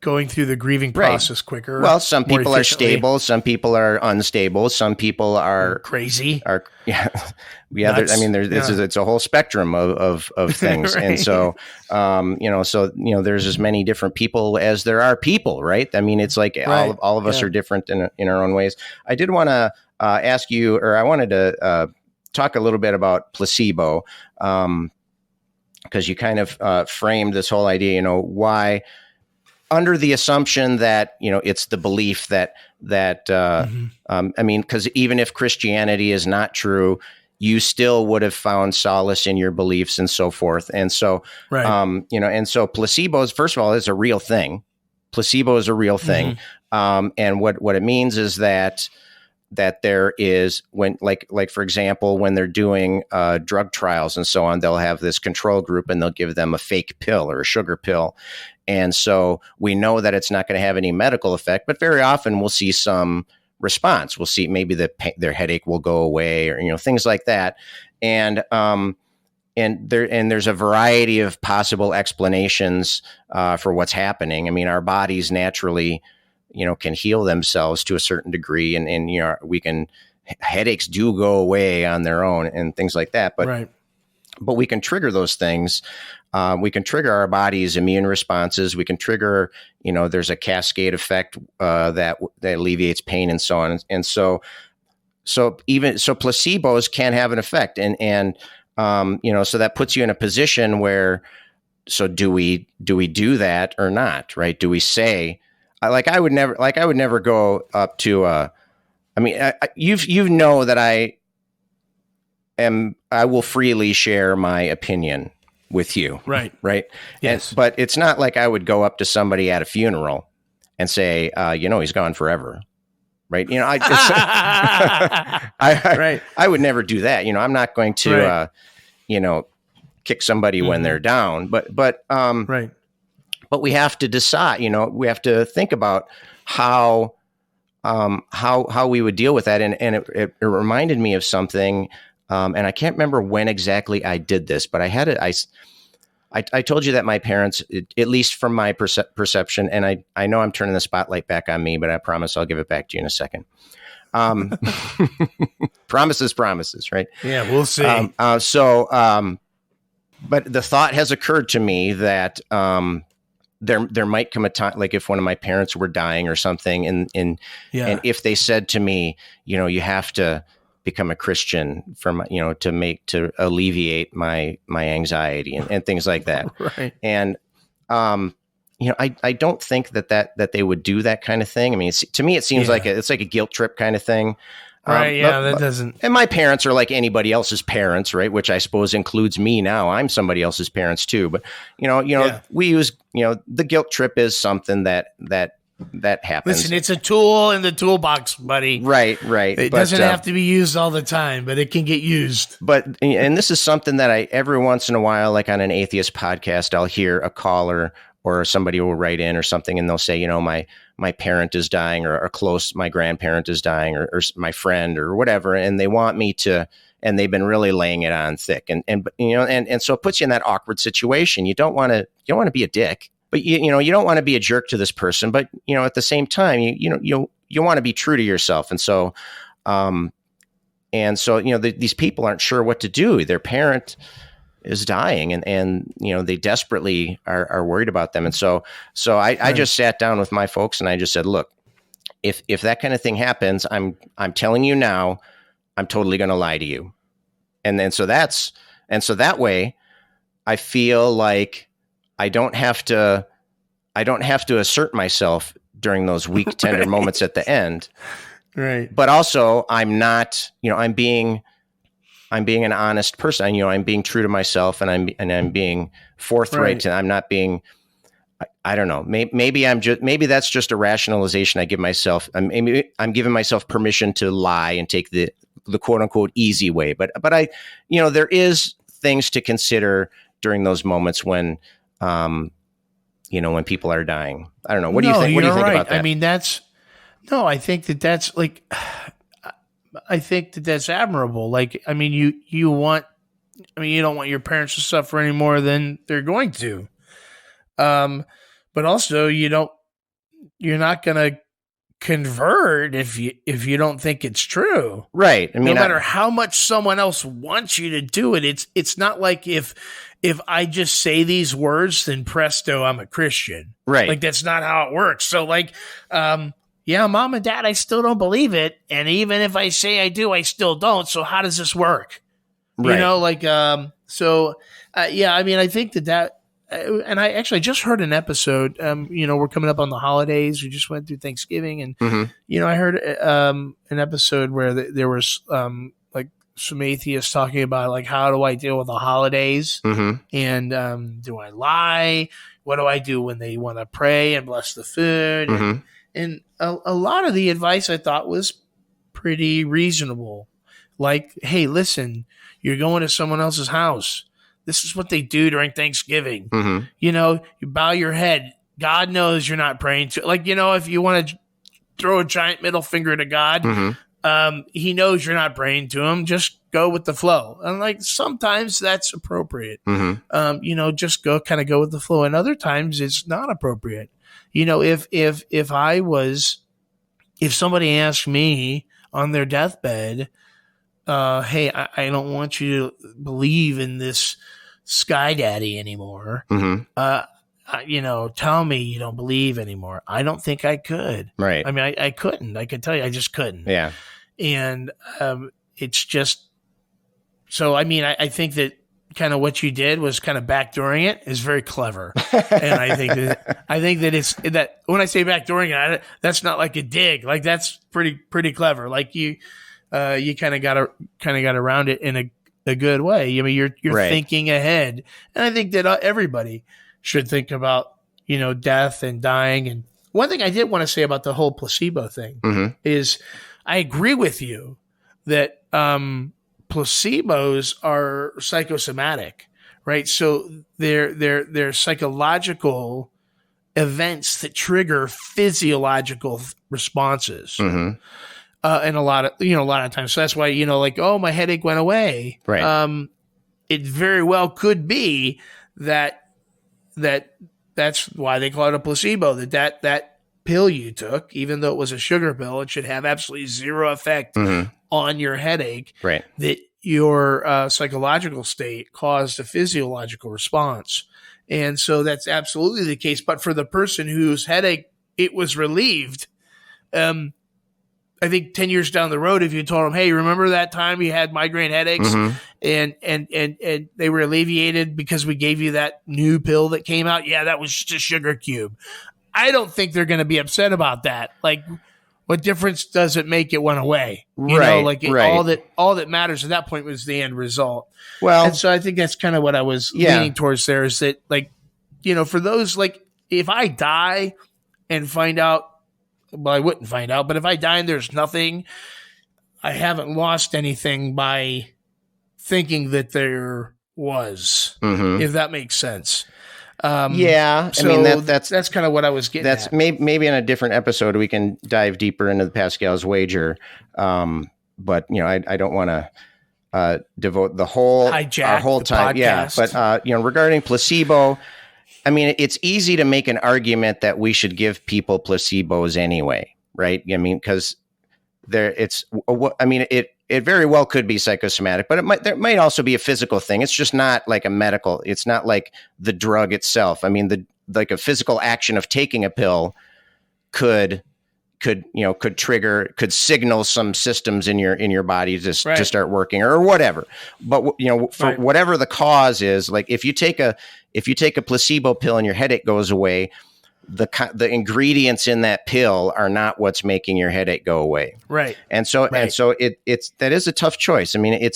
going through the grieving process quicker. Well, some people are stable, some people are unstable, some people are crazy. It's a whole spectrum of things, and so there's as many different people as there are people, right? I mean, it's like all of us are different in our own ways. I did want to ask you, or I wanted to talk a little bit about placebo, because you kind of framed this whole idea. Why? Under the assumption that it's the belief that I mean, because even if Christianity is not true, you still would have found solace in your beliefs and so forth. And so, and so placebos, first of all, is a real thing. Placebo is a real thing, and what it means is that there is, when like for example, when they're doing drug trials and so on, they'll have this control group and they'll give them a fake pill or a sugar pill. And so we know that it's not going to have any medical effect, but very often we'll see some response. We'll see maybe their headache will go away, or things like that. And there's a variety of possible explanations for what's happening. I mean, our bodies naturally, can heal themselves to a certain degree, and headaches do go away on their own and things like that. But but we can trigger those things. We can trigger our body's immune responses. We can trigger, there's a cascade effect that alleviates pain and so on. And so placebos can have an effect, and so that puts you in a position where, so do we do that or not? Right? Do we say, I would never go up to, I mean, you know that I will freely share my opinion with you. Right. Yes. But it's not like I would go up to somebody at a funeral and say, he's gone forever. Right. I would never do that. I'm not going to, kick somebody when they're down, but we have to decide, we have to think about how we would deal with that. And it reminded me of something. And I can't remember when exactly I did this, but I had it. I told you that my parents, at least from my perception, and I know I'm turning the spotlight back on me, but I promise I'll give it back to you in a second. Promises, right? Yeah, we'll see. But the thought has occurred to me that there might come a time, like if one of my parents were dying or something, and if they said to me, you have to become a Christian to alleviate my anxiety and things like that. Right. And, I don't think that they would do that kind of thing. I mean, to me, it seems like it's like a guilt trip kind of thing. Right. That doesn't. And my parents are like anybody else's parents, right? Which I suppose includes me now. I'm somebody else's parents too. But, we use, the guilt trip is something that that happens. Listen, it's a tool in the toolbox, buddy. Right. It doesn't have to be used all the time, but it can get used. And this is something that I, every once in a while, like on an atheist podcast, I'll hear a caller or somebody will write in or something, and they'll say, my parent is dying, or my grandparent is dying, or my friend or whatever, and they want me to, and they've been really laying it on thick, and so it puts you in that awkward situation. You don't want to be a dick, but you don't want to be a jerk to this person, but at the same time, you want to be true to yourself, and so these people aren't sure what to do. Their parent is dying, and they desperately are worried about them. And so I just sat down with my folks and I just said, look, if that kind of thing happens, I'm telling you now, I'm totally going to lie to you. And so that way I feel like I don't have to assert myself during those weak, tender moments at the end. Right. But also I'm not, I'm being an honest person. I'm being true to myself, and I'm being forthright, right. And I'm not being, I don't know. Maybe that's just a rationalization I give myself. I'm giving myself permission to lie and take the quote unquote easy way. But I, there is things to consider during those moments when, when people are dying. I don't know. What do you think? What do you think about that? I mean, I think that's like, I think that's admirable. Like, I mean, you don't want your parents to suffer any more than they're going to. But also you're not going to convert if you don't think it's true. Right. I mean, no matter how much someone else wants you to do it, it's not like if I just say these words, then presto, I'm a Christian. Right. Like, that's not how it works. So like, yeah, Mom and Dad, I still don't believe it. And even if I say I do, I still don't. So how does this work? Right. I mean, I think that, and I actually just heard an episode, we're coming up on the holidays. We just went through Thanksgiving, and, mm-hmm. I heard an episode where there was like some atheists talking about, like, how do I deal with the holidays? Mm-hmm. And do I lie? What do I do when they want to pray and bless the food? Mm-hmm. And a lot of the advice I thought was pretty reasonable. Like, hey, listen, you're going to someone else's house. This is what they do during Thanksgiving. Mm-hmm. You bow your head. God knows you're not praying to, like, if you want to throw a giant middle finger to God, mm-hmm. He knows you're not praying to him. Just go with the flow. And like, sometimes that's appropriate. Mm-hmm. Just go with the flow. And other times it's not appropriate. If somebody asked me on their deathbed, hey, I don't want you to believe in this sky daddy anymore. Mm-hmm. Tell me you don't believe anymore. I don't think I could. Right. I mean, I couldn't. I could tell you, I just couldn't. Yeah. And it's just, so, I mean, I think that kind of what you did was kind of backdooring it is very clever. And I think that it's that when I say backdooring it, that's not like a dig. Like, that's pretty clever. Like, you kind of got around it in a good way. I mean, you're right. thinking ahead. And I think that everybody should think about, death and dying. And one thing I did want to say about the whole placebo thing mm-hmm. is I agree with you that, placebos are psychosomatic, right? So they're psychological events that trigger physiological responses. Mm-hmm. And a lot of times. So that's why, like, oh, my headache went away. Right. It very well could be that's why they call it a placebo, that pill you took, even though it was a sugar pill, it should have absolutely zero effect mm-hmm. on your headache. Right. That your psychological state caused a physiological response. And so that's absolutely the case. But for the person whose headache, it was relieved, I think 10 years down the road, if you told them, hey, remember that time you had migraine headaches mm-hmm. and they were alleviated because we gave you that new pill that came out? Yeah, that was just a sugar cube. I don't think they're going to be upset about that. Like, what difference does it make? It went away. Right. All that matters at that point was the end result. Well, and so I think that's kind of what I was leaning towards there, is that, like, for those, like, if I die, and find out, well, I wouldn't find out, but if I die and there's nothing, I haven't lost anything by thinking that there was, if that makes sense. Yeah, so I mean that's kind of what I was getting. That's at. Maybe in a different episode we can dive deeper into the Pascal's wager. But I don't want to devote the whole time. Podcast. Yeah, but regarding placebo, I mean, it's easy to make an argument that we should give people placebos anyway, right? I mean, because it very well could be psychosomatic, but there might also be a physical thing. It's just not like a medical. It's not like the drug itself. I mean, like a physical action of taking a pill could signal some systems in your body to start working or whatever. But whatever the cause is, like if you take a placebo pill and your headache goes away, the ingredients in that pill are not what's making your headache go away. Right. And so that is a tough choice. I mean,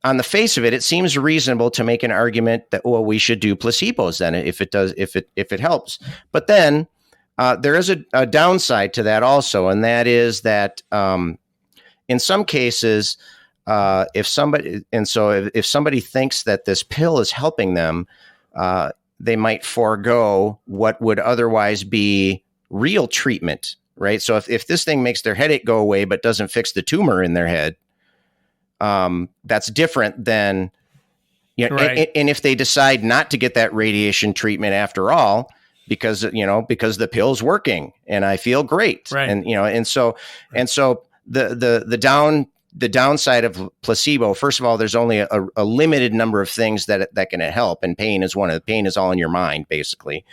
on the face of it, it seems reasonable to make an argument that, well, we should do placebos then if it helps. But then there is a downside to that also. And that is that in some cases, if somebody thinks that this pill is helping them, they might forego what would otherwise be real treatment, right? So if this thing makes their headache go away but doesn't fix the tumor in their head, that's different than, and if they decide not to get that radiation treatment after all, because the pill's working and I feel great, right? And so the downside of placebo, first of all, there's only a limited number of things that can help, and pain is one of the pain is all in your mind, basically.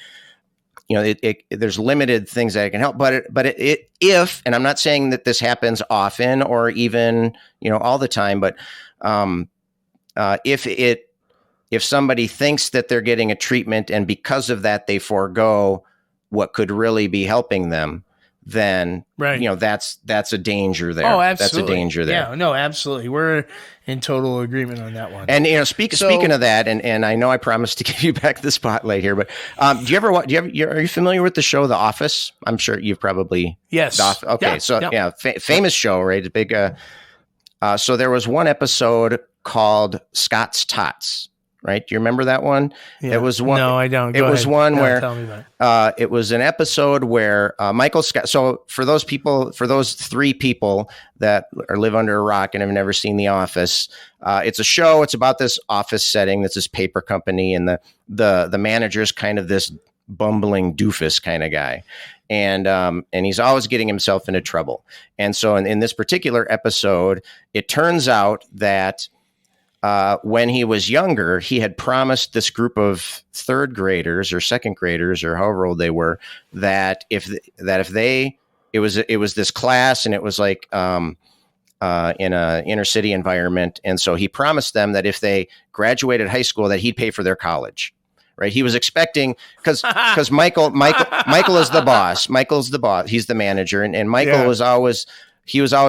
There's limited things that can help, but if, and I'm not saying that this happens often or even all the time, but if somebody thinks that they're getting a treatment and because of that they forego what could really be helping them, then that's a danger there. Oh, absolutely. That's a danger there. Yeah, no, absolutely. We're in total agreement on that one. And speaking of that, and I know I promised to give you back the spotlight here, but are you familiar with the show The Office? I'm sure you've probably yes. Okay, famous show, right? A big. So there was one episode called Scott's Tots. Right? Do you remember that one? Yeah. It was one. No, I don't. It was one where tell me about it. It was an episode where Michael Scott. So for those three people that live under a rock and have never seen The Office, it's a show. It's about this office setting. That's this paper company, and the manager's kind of this bumbling doofus kind of guy, and he's always getting himself into trouble. And so in this particular episode, it turns out that when he was younger, he had promised this group of third graders or second graders or however old they were that it was this class, and it was like in a inner city environment. And so he promised them that if they graduated high school, that he'd pay for their college. Right. He was expecting because Michael is the boss. Michael's the boss. He's the manager. And Michael was always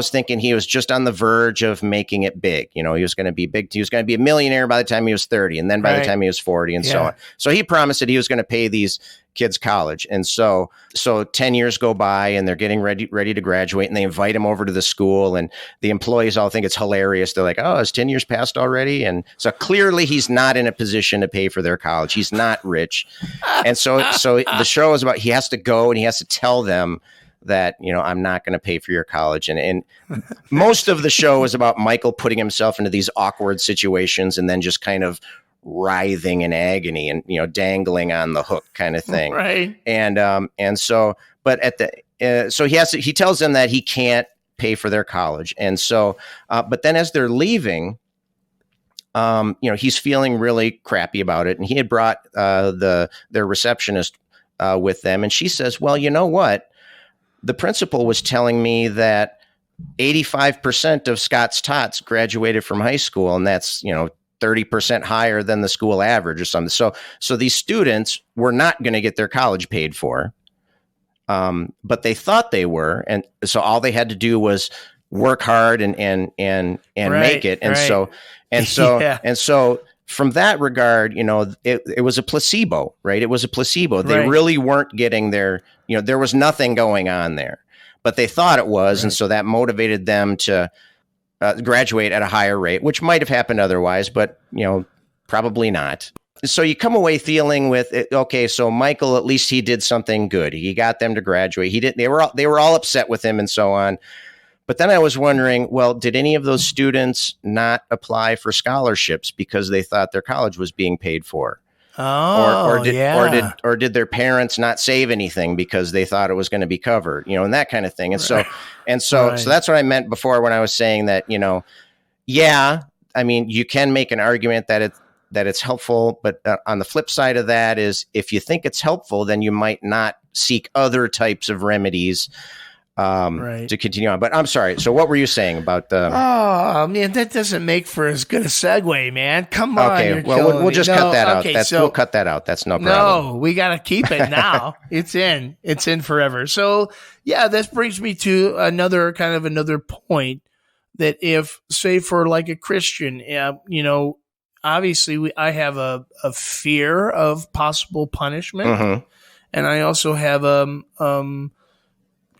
thinking he was just on the verge of making it big. He was going to be big. He was going to be a millionaire by the time he was 30, and then by the time he was 40, and so on. So he promised that he was going to pay these kids college. And so 10 years go by, and they're getting ready to graduate, and they invite him over to the school, and the employees all think it's hilarious. They're like, "Oh, it's 10 years passed already?" And so clearly he's not in a position to pay for their college. He's not rich. And so the show is about, he has to go and he has to tell them that, I'm not going to pay for your college. And most of the show is about Michael putting himself into these awkward situations and then just kind of writhing in agony and, dangling on the hook kind of thing. Right. And so, but so he tells them that he can't pay for their college. And so, but then as they're leaving, he's feeling really crappy about it. And he had brought their receptionist with them. And she says, "Well, you know what? The principal was telling me that 85% of Scott's Tots graduated from high school, and that's, 30% higher than the school average or something. So these students were not going to get their college paid for, but they thought they were, and so all they had to do was work hard and make it. And so from that regard, it was a placebo, right? It was a placebo. They Right. really weren't getting their, there was nothing going on there, but they thought it was. Right. And so that motivated them to graduate at a higher rate, which might have happened otherwise, but, probably not. So you come away feeling with, okay, so Michael, at least he did something good. He got them to graduate. He didn't, they were all upset with him and so on. But then I was wondering, well, did any of those students not apply for scholarships because they thought their college was being paid for? Oh, or did their parents not save anything because they thought it was going to be covered, and that kind of thing. And so that's what I meant before when I was saying that, I mean, you can make an argument that it's helpful, but on the flip side of that is if you think it's helpful, then you might not seek other types of remedies to continue on. But I'm sorry. So what were you saying about the... Oh, man, that doesn't make for as good a segue, man. Come on. Okay, well, we'll just cut that out. We'll cut that out. That's no problem. No, we got to keep it now. It's in forever. So, yeah, this brings me to another point that if, say, for like a Christian, obviously I have a fear of possible punishment. Mm-hmm. And I also have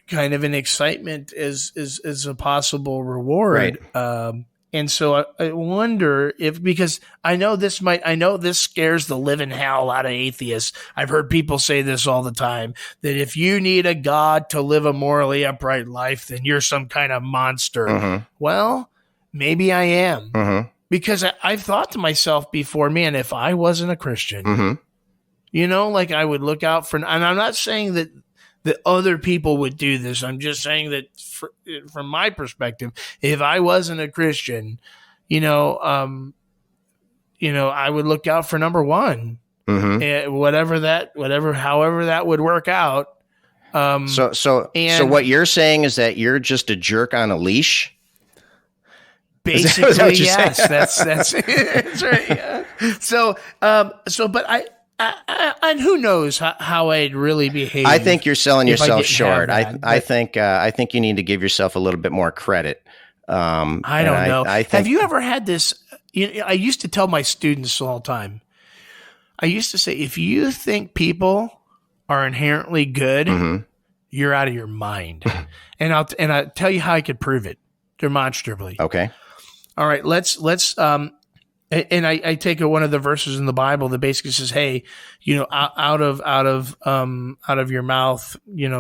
kind of an excitement as a possible reward. Right. And so I wonder because I know this scares the living hell out of atheists. I've heard people say this all the time, that if you need a God to live a morally upright life, then you're some kind of monster. Mm-hmm. Well, maybe I am. Mm-hmm. Because I've thought to myself before, man, if I wasn't a Christian, mm-hmm. Like I would look out for, and I'm not saying that other people would do this. I'm just saying that from my perspective, if I wasn't a Christian, I would look out for number one, mm-hmm. However that would work out. So what you're saying is that you're just a jerk on a leash? Basically, yes, that's that's right. Yeah. So, but I and who knows how I'd really behave. I think you're selling yourself short. I think you need to give yourself a little bit more credit. I don't know. Have you ever had this? I used to tell my students all the time. I used to say, if you think people are inherently good, mm-hmm. you're out of your mind. And I'll tell you how I could prove it demonstrably. Okay. All right. Let's and I take one of the verses in the Bible that basically says, hey, out of your mouth,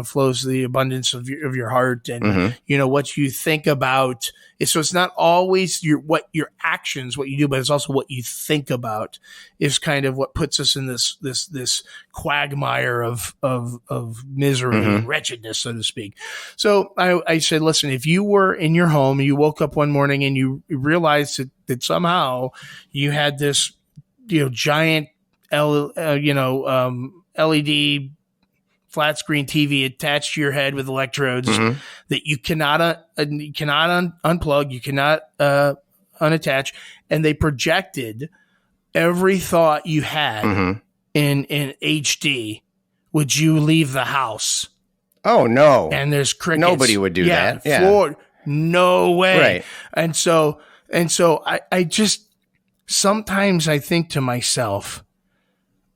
flows the abundance of your heart, and mm-hmm. What you think about. So it's not always your actions, what you do, but it's also what you think about is kind of what puts us in this quagmire of misery mm-hmm. and wretchedness, so to speak. So I said, listen, if you were in your home and you woke up one morning and you realized that somehow you had this, giant, LED flat screen TV attached to your head with electrodes mm-hmm. that you cannot unplug, you cannot unattach, and they projected every thought you had mm-hmm. in HD. Would you leave the house? Oh no! And there's crickets. Nobody would do that. Yeah. Floor, no way. Right. And so I just sometimes I think to myself,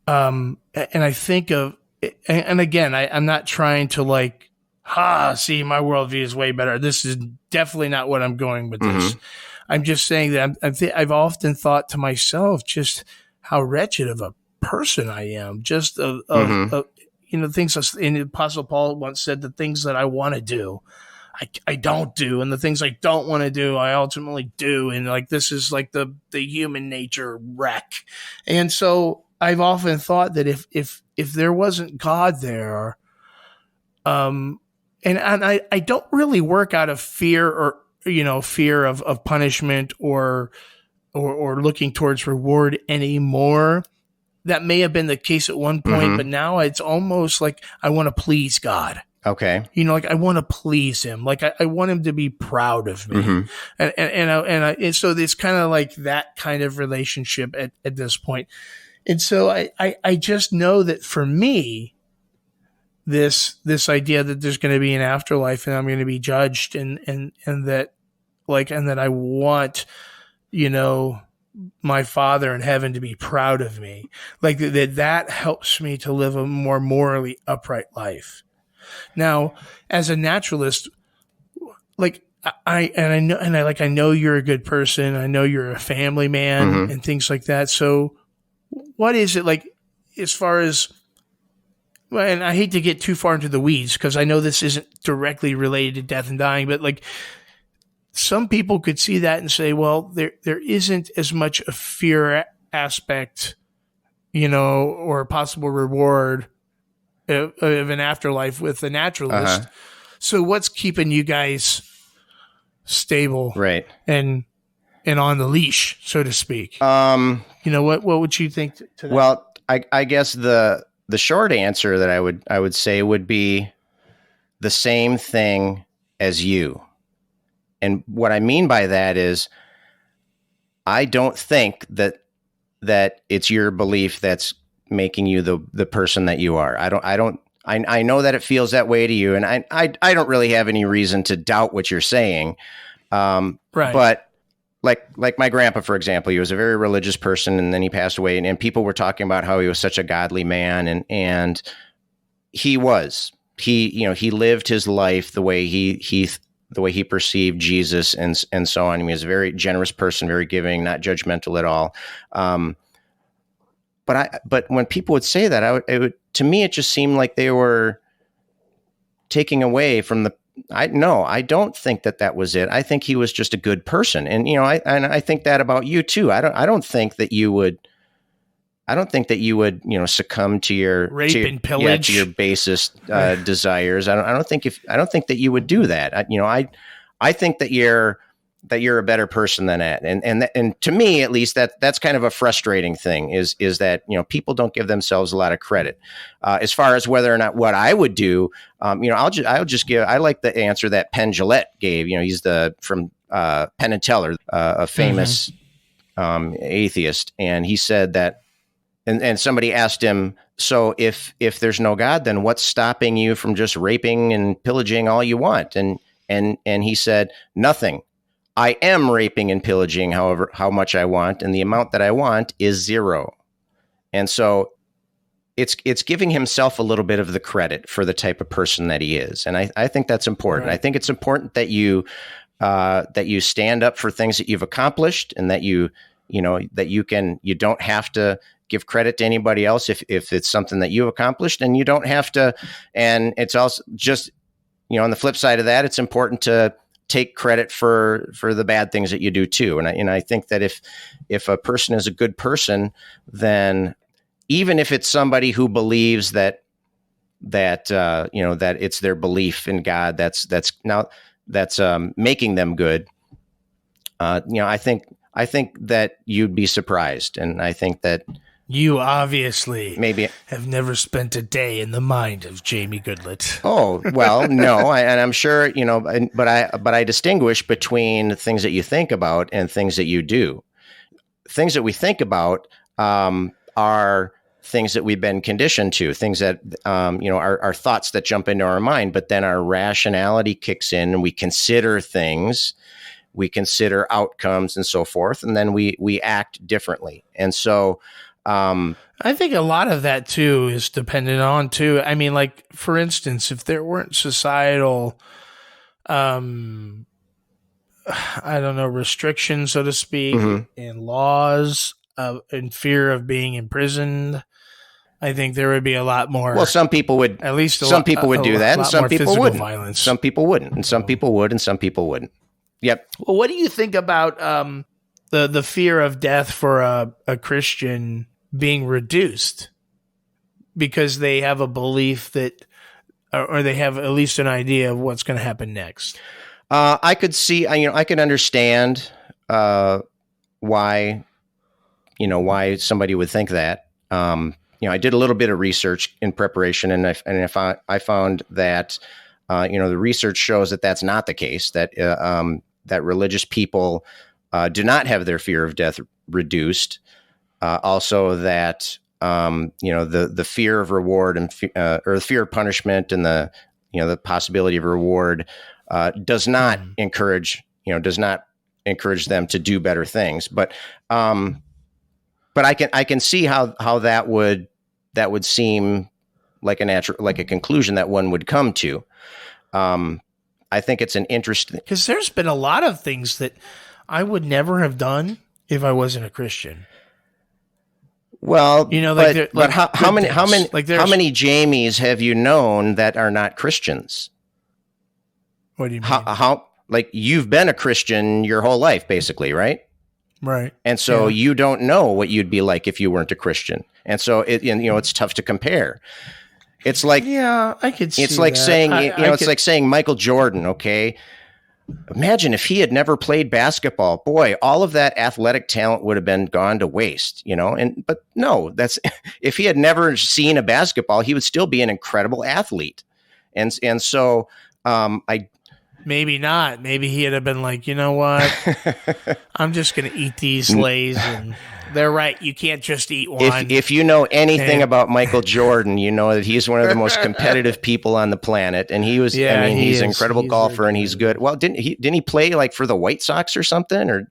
and I think of. And again, I'm not trying to see, my worldview is way better. This is definitely not what I'm going with this. Mm-hmm. I'm just saying that I've often thought to myself just how wretched of a person I am. Just mm-hmm. Things. And Apostle Paul once said, the things that I want to do, I don't do, and the things I don't want to do, I ultimately do. And this is the human nature wreck. And so I've often thought that if there wasn't God there, and I don't really work out of fear or fear of punishment or looking towards reward anymore. That may have been the case at one point, mm-hmm. but now it's almost like I want to please God. Okay. I want to please him. I want him to be proud of me. Mm-hmm. And so it's kind of like that kind of relationship at this point. And so I just know that for me, this idea that there's going to be an afterlife and I'm going to be judged and that I want, my Father in heaven to be proud of me. Like that helps me to live a more morally upright life. Now, as a naturalist, like I know you're a good person. I know you're a family man and things like that. So what is it like as far as, well, and I hate to get too far into the weeds because I know this isn't directly related to death and dying, but like some people could see that and say, well, there isn't as much a fear aspect, or a possible reward of an afterlife with a naturalist. So what's keeping you guys stable, right, and on the leash, so to speak? What would you think to that? Well, I guess the short answer that I would say would be the same thing as you. And what I mean by that is I don't think that it's your belief that's making you the person that you are. I know that it feels that way to you, and I don't really have any reason to doubt what you're saying. Right. But like my grandpa, for example, he was a very religious person, and then he passed away, and people were talking about how he was such a godly man, and he was. He lived his life the way he perceived Jesus and so on. He was a very generous person, very giving, not judgmental at all. But when people would say that, to me, it just seemed like they were taking away from I don't think that was it. I think he was just a good person. And, I think that about you too. I don't think that you would, succumb to your rape and pillage, to your basest desires. I don't think that you would do that. I think that you're a better person than that. And to me, at least, that's kind of a frustrating thing is that, people don't give themselves a lot of credit. As far as whether or not what I would do, I like the answer that Penn Jillette gave. He's from Penn and Teller, a famous atheist. And he said that, and somebody asked him, so if there's no God, then what's stopping you from just raping and pillaging all you want? And he said, nothing. I am raping and pillaging how much I want, and the amount that I want is zero. And so it's giving himself a little bit of the credit for the type of person that he is. And I think that's important. Right. I think it's important that you stand up for things that you've accomplished, and that you don't have to give credit to anybody else if it's something that you've accomplished, and you don't have to. And it's also just, on the flip side of that, it's important to take credit for the bad things that you do too. And I think that if a person is a good person, then even if it's somebody who believes that it's their belief in God that's making them good, I think that you'd be surprised. And I think that you obviously maybe have never spent a day in the mind of Jamie Goodlett. Oh, well, no. And I'm sure, but I distinguish between things that you think about and things that you do. Things that we think about are things that we've been conditioned to, things that, are thoughts that jump into our mind, but then our rationality kicks in and we consider things, we consider outcomes and so forth, and then we act differently. And so, I think a lot of that too is dependent on too. I mean, like, for instance, if there weren't societal, I don't know, restrictions, so to speak, and laws and fear of being imprisoned, I think there would be a lot more. Well, some people would, at least some people would do that, and some people wouldn't. Violence. Some people wouldn't, and some people would, and some people wouldn't. Yep. Well, what do you think about the fear of death for a Christian being reduced because they have a belief that, or they have at least an idea of what's going to happen next? I could see, I can understand why somebody would think that. I did a little bit of research in preparation, and I found that the research shows that that's not the case. That religious people do not have their fear of death reduced. Also, that the fear of reward and or the fear of punishment and the possibility of reward does not encourage, does not encourage them to do better things. But I can see how that would seem like a conclusion that one would come to. I think it's an interesting, because there's been a lot of things that I would never have done if I wasn't a Christian. Well, but how many Jamies have you known that are not Christians? What do you mean? How like you've been a Christian your whole life, basically, right? Right. And so you don't know what you'd be like if you weren't a Christian. And so it's tough to compare. It's like, I could see it's like that. saying, it's like saying Michael Jordan. Okay. Imagine if he had never played basketball, boy, all of that athletic talent would have been gone to waste, but no, if he had never seen a basketball, he would still be an incredible athlete. And so, maybe not. Maybe he'd have been like, you know what? I'm just going to eat these Lays, and they're right. You can't just eat one. If you know anything about Michael Jordan, you know that he's one of the most competitive people on the planet, and he's an incredible golfer, and he's good. Well, didn't he play like for the White Sox or something, or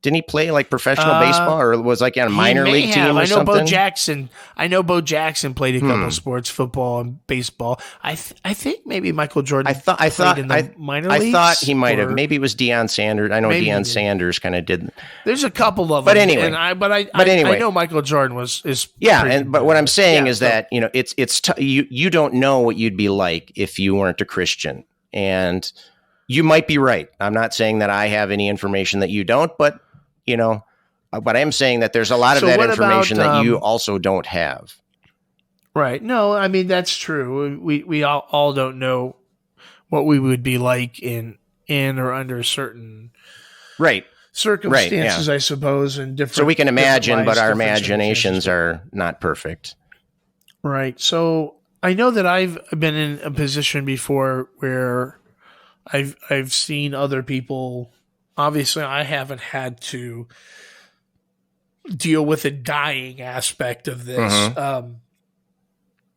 didn't he play like professional baseball, or was like on a minor league team or something? I know Bo Jackson played a couple of sports, football and baseball. I think maybe Michael Jordan. I thought in the minor leagues. I thought he might have. Maybe it was Deion Sanders. I know Deion Sanders kind of did. There's a couple of them. But anyway, I know Michael Jordan is. Yeah, but what I'm saying is that it's you don't know what you'd be like if you weren't a Christian, and you might be right. I'm not saying that I have any information that you don't, but but I am saying that there's a lot of that information that you also don't have. Right. No, I mean, that's true. We all don't know what we would be like in or under certain circumstances, I suppose, and different. So we can imagine, but our imaginations are not perfect. Right. So I know that I've been in a position before where I've seen other people. Obviously, I haven't had to deal with the dying aspect of this. Mm-hmm.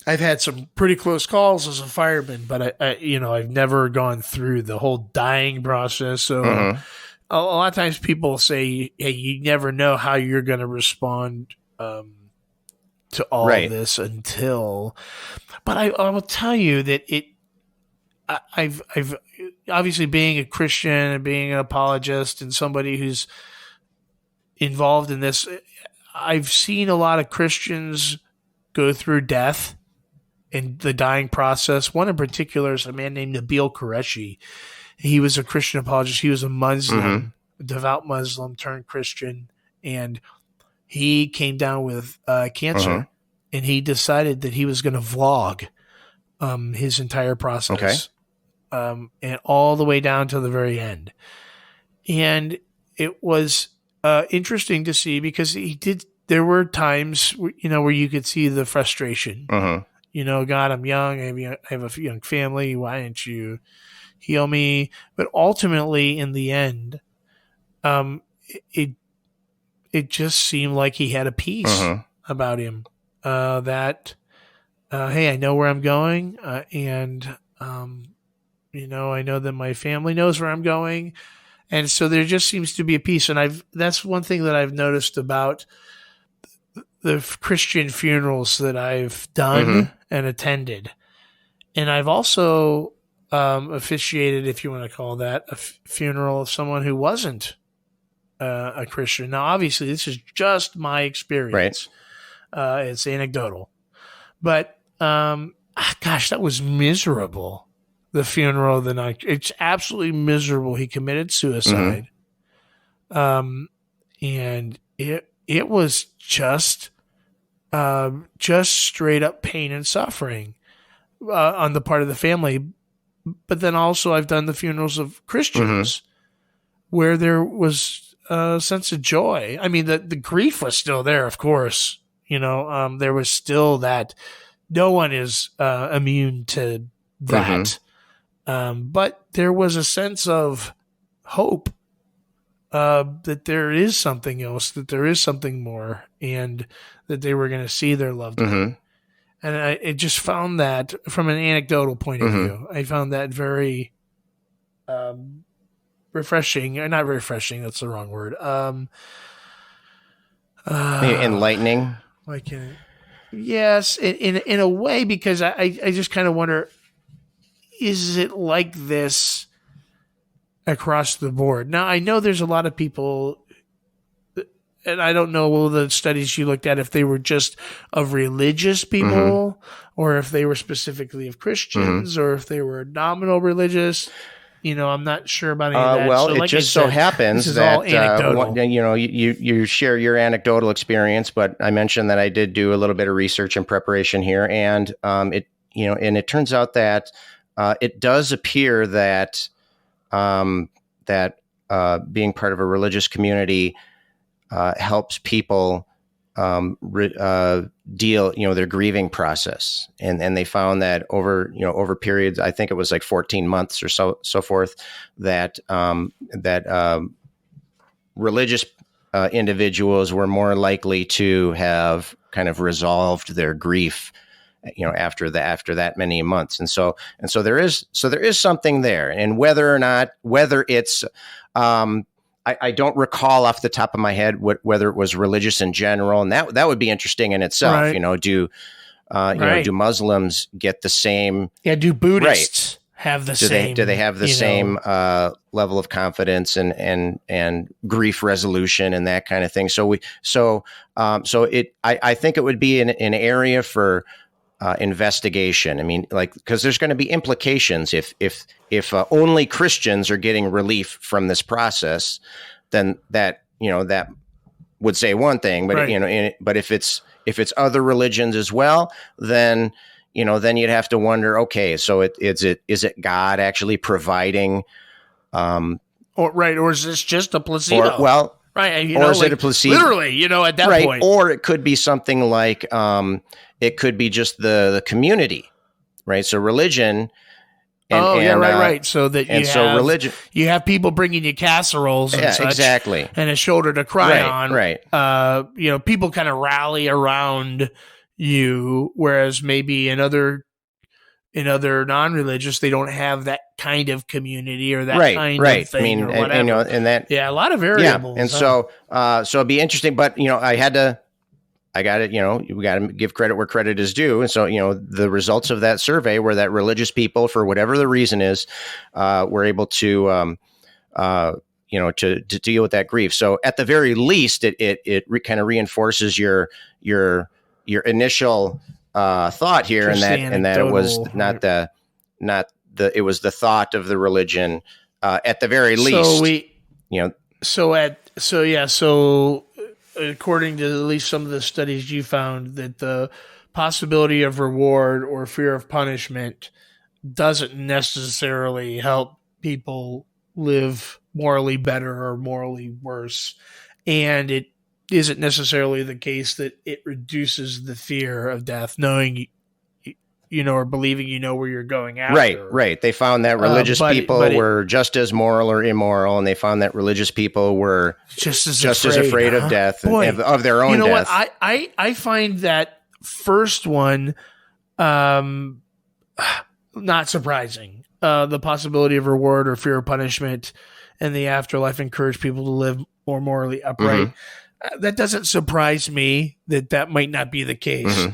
I've had some pretty close calls as a fireman, but I've never gone through the whole dying process. So a lot of times people say, "Hey, you never know how you're going to respond to all of this until." But I will tell you that I've obviously, being a Christian and being an apologist and somebody who's involved in this, I've seen a lot of Christians go through death and the dying process. One in particular is a man named Nabil Qureshi. He was a Christian apologist. He was a Muslim, a devout Muslim turned Christian, and he came down with cancer, and he decided that he was going to vlog his entire process. Okay. And all the way down to the very end. And it was interesting to see because there were times, where you could see the frustration. God, I'm young. I have a young family. Why didn't you heal me? But ultimately, in the end, it just seemed like he had a peace about him that, hey, I know where I'm going. And, I know that my family knows where I'm going. And so there just seems to be a peace. And that's one thing that I've noticed about the Christian funerals that I've done and attended. And I've also officiated, if you want to call that, a funeral of someone who wasn't a Christian. Now, obviously, this is just my experience. Right. It's anecdotal. But, gosh, that was miserable. The funeral the night, it's absolutely miserable. He committed suicide, and it was just straight up pain and suffering on the part of the family. But then also, I've done the funerals of Christians where there was a sense of joy. I mean, the grief was still there, of course. There was still that. No one is immune to that. But there was a sense of hope that there is something else, that there is something more, and that they were going to see their loved one. And I just found that, from an anecdotal point of view, I found that very refreshing, or not refreshing. That's the wrong word. Enlightening. Yes, in a way, because I just kind of wonder, is it like this across the board? Now, I know there's a lot of people, and I don't know the studies you looked at, if they were just of religious people, or if they were specifically of Christians, or if they were nominal religious. I'm not sure about any of that. Well, so, it just so happens that you share your anecdotal experience, but I mentioned that I did do a little bit of research and preparation here, and it turns out that it does appear that being part of a religious community helps people deal, their grieving process, and they found that over periods, I think it was like 14 months or so forth, that religious individuals were more likely to have kind of resolved their grief, after that many months, and so there is something there, and whether it's I don't recall off the top of my head whether it was religious in general, and that would be interesting in itself. Right. Do Muslims get the same? Yeah. Do Buddhists have the same? Do they have the same level of confidence and grief resolution and that kind of thing? I think it would be an area for investigation. I mean, because there's going to be implications if only Christians are getting relief from this process, then that would say one thing, but but if it's other religions as well, then you'd have to wonder, okay, so is it God actually providing, or is this just a placebo? Right. Or is it a placebo? Literally, at that point. Or it could be something like, it could be just the community, right? So religion. Right. So that religion, you have people bringing you casseroles and such, exactly, and a shoulder to cry on. Right. People kind of rally around you, whereas maybe in other non-religious, they don't have that kind of community or that kind of thing. I mean, or whatever. And that, a lot of variables. Yeah. And so it'd be interesting, but I got it. We got to give credit where credit is due. And so, the results of that survey were that religious people, for whatever the reason is, were able to deal with that grief. So at the very least, it kind of reinforces your initial thought here, and that it was it was the thought of the religion at the very least. So according to at least some of the studies you found, that the possibility of reward or fear of punishment doesn't necessarily help people live morally better or morally worse, and it isn't necessarily the case that it reduces the fear of death, knowing or believing where you're going after. Right. They found that religious people were just as moral or immoral, and they found that religious people were just as afraid of death and of their own death. What? I find that first one not surprising. The possibility of reward or fear of punishment and the afterlife encourage people to live more morally upright. That doesn't surprise me that might not be the case.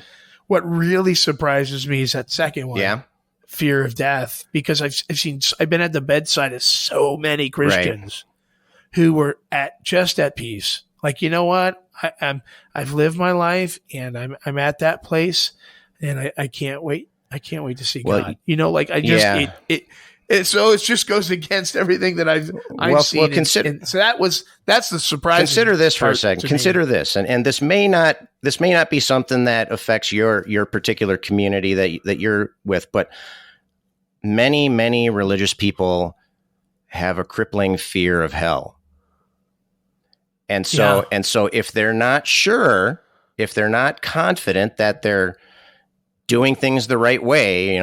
What really surprises me is that second one, fear of death, because I've been at the bedside of so many Christians who were at peace. Like, you know what? I've lived my life, and I'm at that place, and I can't wait. I can't wait to see God. So it just goes against everything that I've seen. That's the surprise. Consider this for a second. Consider this, and this may not be something that affects your particular community that you're with, but many religious people have a crippling fear of hell, and so if they're not sure, if they're not confident that they're doing things the right way,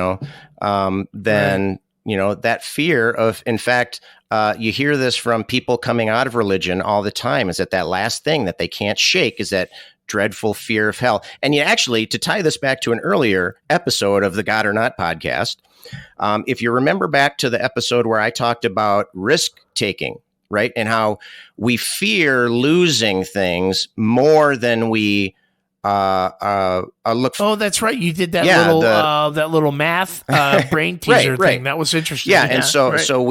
then. That fear of, in fact, you hear this from people coming out of religion all the time, is that last thing that they can't shake is that dreadful fear of hell. And you actually, to tie this back to an earlier episode of the God or Not podcast, if you remember back to the episode where I talked about risk taking, right, and how we fear losing things more than we look. Oh, that's right. You did that little math brain teaser thing. That was interesting. Yeah, and so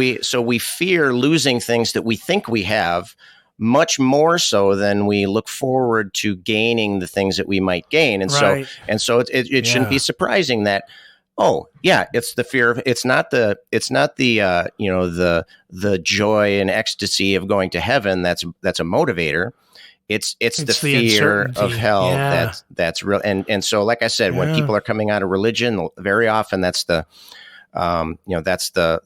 we fear losing things that we think we have much more so than we look forward to gaining the things that we might gain. And so it shouldn't be surprising that, oh yeah, it's the fear of, it's not the joy and ecstasy of going to heaven. That's a motivator. It's the fear of hell. That's real. And so, like I said, when people are coming out of religion, very often that's the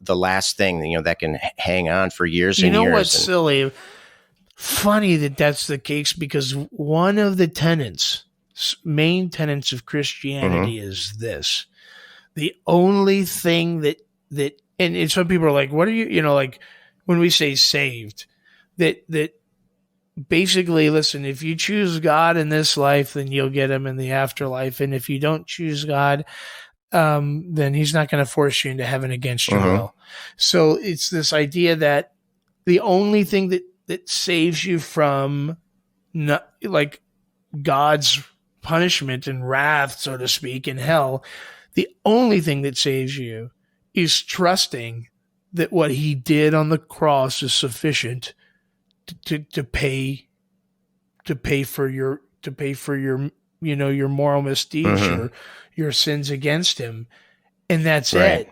last thing, that can hang on for years and years. You know what's silly? Funny that's the case, because one of the main tenets of Christianity is this: the only thing that and some people are like, what are you, like when we say saved, that basically, listen, if you choose God in this life, then you'll get him in the afterlife. And if you don't choose God, then he's not going to force you into heaven against your will. So it's this idea that the only thing that saves you from God's punishment and wrath, so to speak, in hell, the only thing that saves you is trusting that what he did on the cross is sufficient to pay for your your moral misdeeds, your sins against him, and that's it.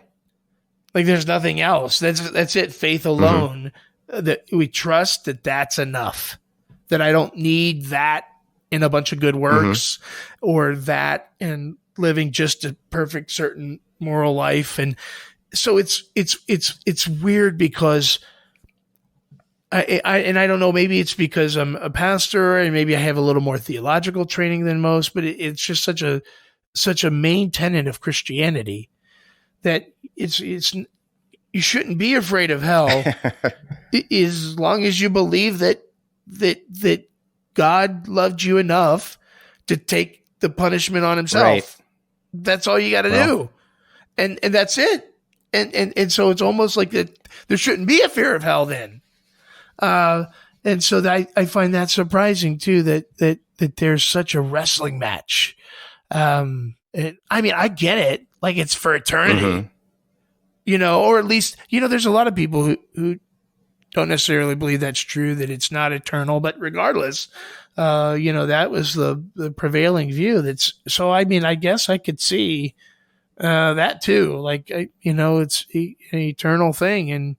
Like, there's nothing else. That's it. Faith alone. That we trust that's enough. That I don't need that in a bunch of good works, or that in living just a perfect certain moral life. And so it's weird, because I don't know, maybe it's because I'm a pastor and maybe I have a little more theological training than most, but it's just such a main tenet of Christianity that it's you shouldn't be afraid of hell as long as you believe that God loved you enough to take the punishment on himself. Right. That's all you got to do. And that's it. And so it's almost like that there shouldn't be a fear of hell then. And so I find that surprising too, that there's such a wrestling match. And I mean, I get it. Like, it's for eternity, or at least, there's a lot of people who don't necessarily believe that's true, that it's not eternal, but regardless, that was the prevailing view. So, I mean, I guess I could see, that too. Like, it's an eternal thing, and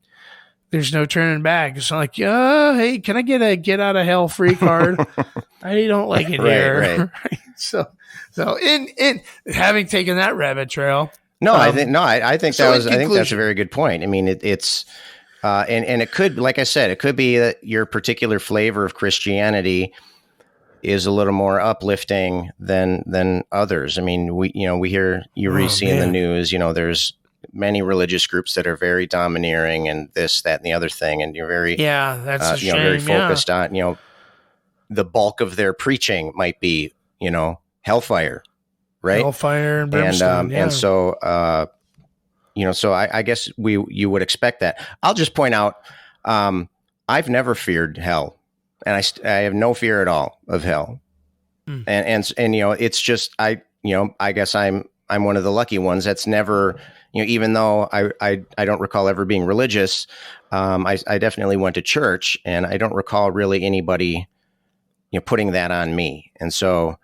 there's no turning back. It's not like, hey, can I get a get out of hell free card? I don't like it here. Right. So in having taken that rabbit trail. I think that's a very good point. I mean, it's and it could, like I said, it could be that your particular flavor of Christianity is a little more uplifting than others. I mean, we hear, you see in the news, there's many religious groups that are very domineering and this, that, and the other thing, and you're very that's a shame, very focused on the bulk of their preaching might be hellfire, right? Hellfire and brimstone, and so so I guess you would expect that. I'll just point out, I've never feared hell, and I have no fear at all of hell, and it's just I guess I'm one of the lucky ones that's never. Even though I don't recall ever being religious, I definitely went to church, and I don't recall really anybody, putting that on me. And so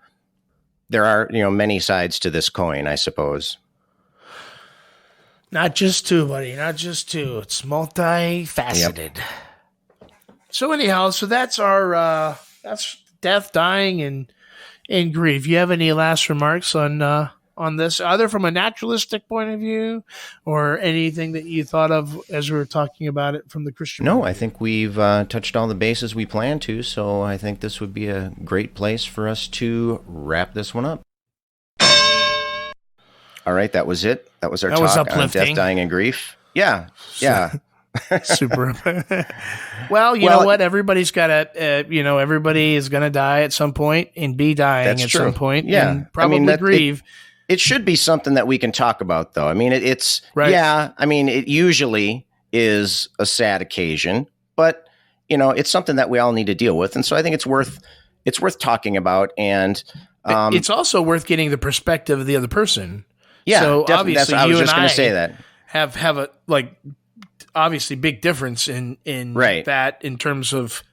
there are, many sides to this coin, I suppose. Not just two, buddy. Not just two. It's multifaceted. Yep. So anyhow, that's our that's death, dying, and grief. You have any last remarks on this, either from a naturalistic point of view or anything that you thought of as we were talking about it from the Christian point of view? I think we've touched all the bases we planned to, so I think this would be a great place for us to wrap this one up. All right, that was it. That was our talk on death, dying, and grief. Yeah. Super. Well, you know what? Everybody's got everybody is going to die at some point and be dying at some point. Yeah. And probably grieve. It should be something that we can talk about, though. I mean, it's right. Yeah. I mean, it usually is a sad occasion, but it's something that we all need to deal with. And so I think it's worth talking about. And it's also worth getting the perspective of the other person. Yeah. So obviously I was just going to say that have a obviously big difference in right. that in terms of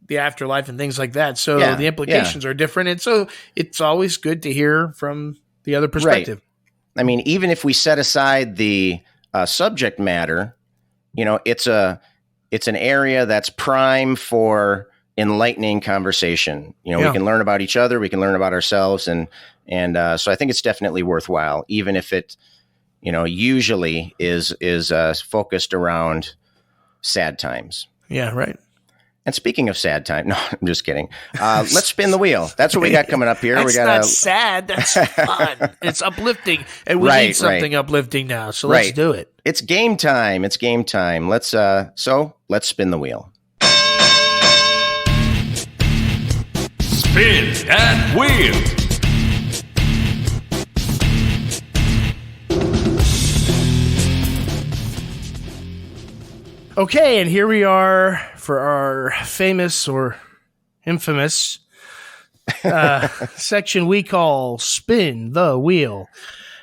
the afterlife and things like that. So the implications are different. And so it's always good to hear from the other perspective. Right. I mean, even if we set aside the subject matter, it's an area that's prime for enlightening conversation. We can learn about each other, we can learn about ourselves. And so I think it's definitely worthwhile, even if it, usually is focused around sad times. Yeah. Right. And speaking of sad time, no, I'm just kidding. Let's spin the wheel. That's what we got coming up here. That's not sad. That's fun. It's uplifting, and we need something uplifting now. So let's do it. It's game time. Let's spin the wheel. Spin that wheel. Okay, and here we are for our famous or infamous section we call Spin the Wheel.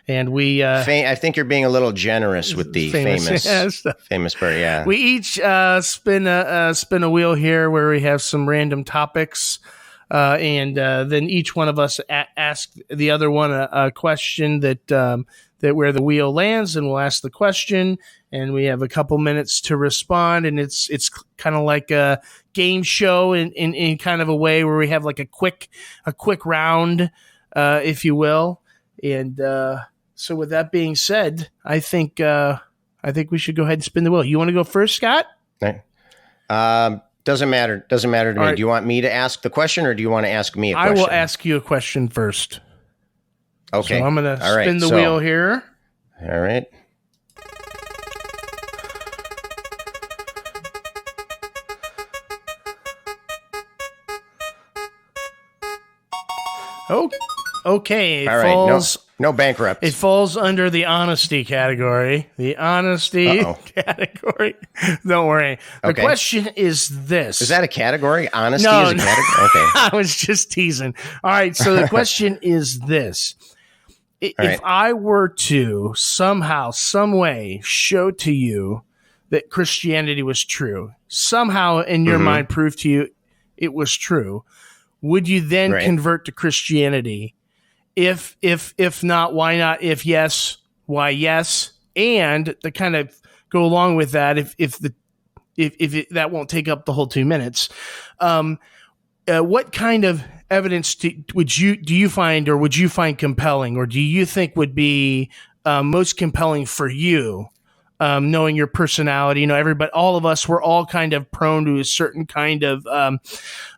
And we... I think you're being a little generous with the famous part, yeah. We each spin a wheel here where we have some random topics, and then each one of us ask the other one a question that where the wheel lands, and we'll ask the question, and we have a couple minutes to respond, and it's kind of like a game show in kind of a way where we have like a quick round, if you will. And so with that being said, I think we should go ahead and spin the wheel. You want to go first, Scott? Right. Doesn't matter to me. Right. Do you want me to ask the question, or do you want to ask me a question? I will ask you a question first. Okay. So I'm going to spin the wheel here. All right. Oh, okay. All right. No bankrupt. It falls under the honesty category. The honesty category. Don't worry. The question is this. Is that a category? Honesty is a category? Okay. I was just teasing. All right. So the question is this. If I were to somehow, some way show to you that Christianity was true, somehow in your mind prove to you it was true, would you then convert to Christianity? If not, why not? If yes, why yes? And to kind of go along with that, if that won't take up the whole 2 minutes, what kind of evidence do you find, or would you find compelling, or do you think would be most compelling for you? Knowing your personality, all of us, we're all kind of prone to a certain kind of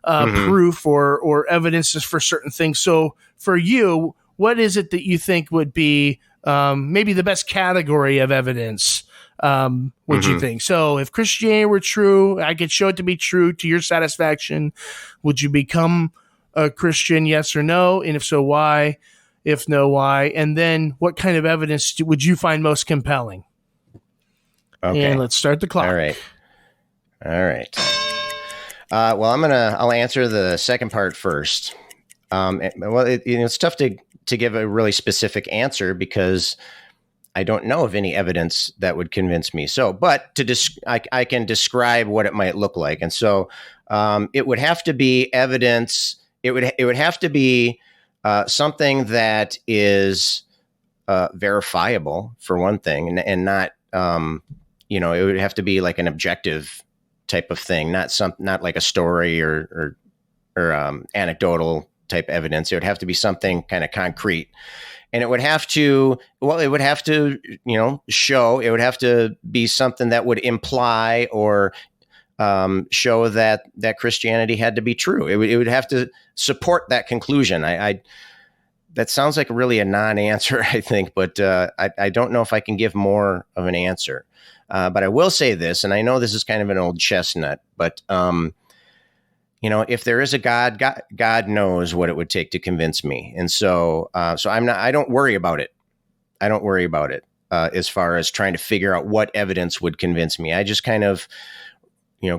proof or evidences for certain things. So for you, what is it that you think would be maybe the best category of evidence? Would you think? So if Christianity were true, I could show it to be true to your satisfaction. Would you become a Christian? Yes or no? And if so, why? If no, why? And then what kind of evidence would you find most compelling? Okay. And let's start the clock. All right. Well, I'll answer the second part first. It's tough to give a really specific answer because I don't know of any evidence that would convince me. So, but I can describe what it might look like. And so, it would have to be evidence. It would have to be something that is verifiable, for one thing, and not. It would have to be like an objective type of thing, not like a story or anecdotal type evidence. It would have to be something kind of concrete, and it would have to show. It would have to be something that would imply or show that Christianity had to be true. It would have to support that conclusion. That sounds like really a non-answer, I think, but I don't know if I can give more of an answer. But I will say this, and I know this is kind of an old chestnut, but if there is a God, God knows what it would take to convince me, and so I don't worry about it. I don't worry about it as far as trying to figure out what evidence would convince me. I just kind of,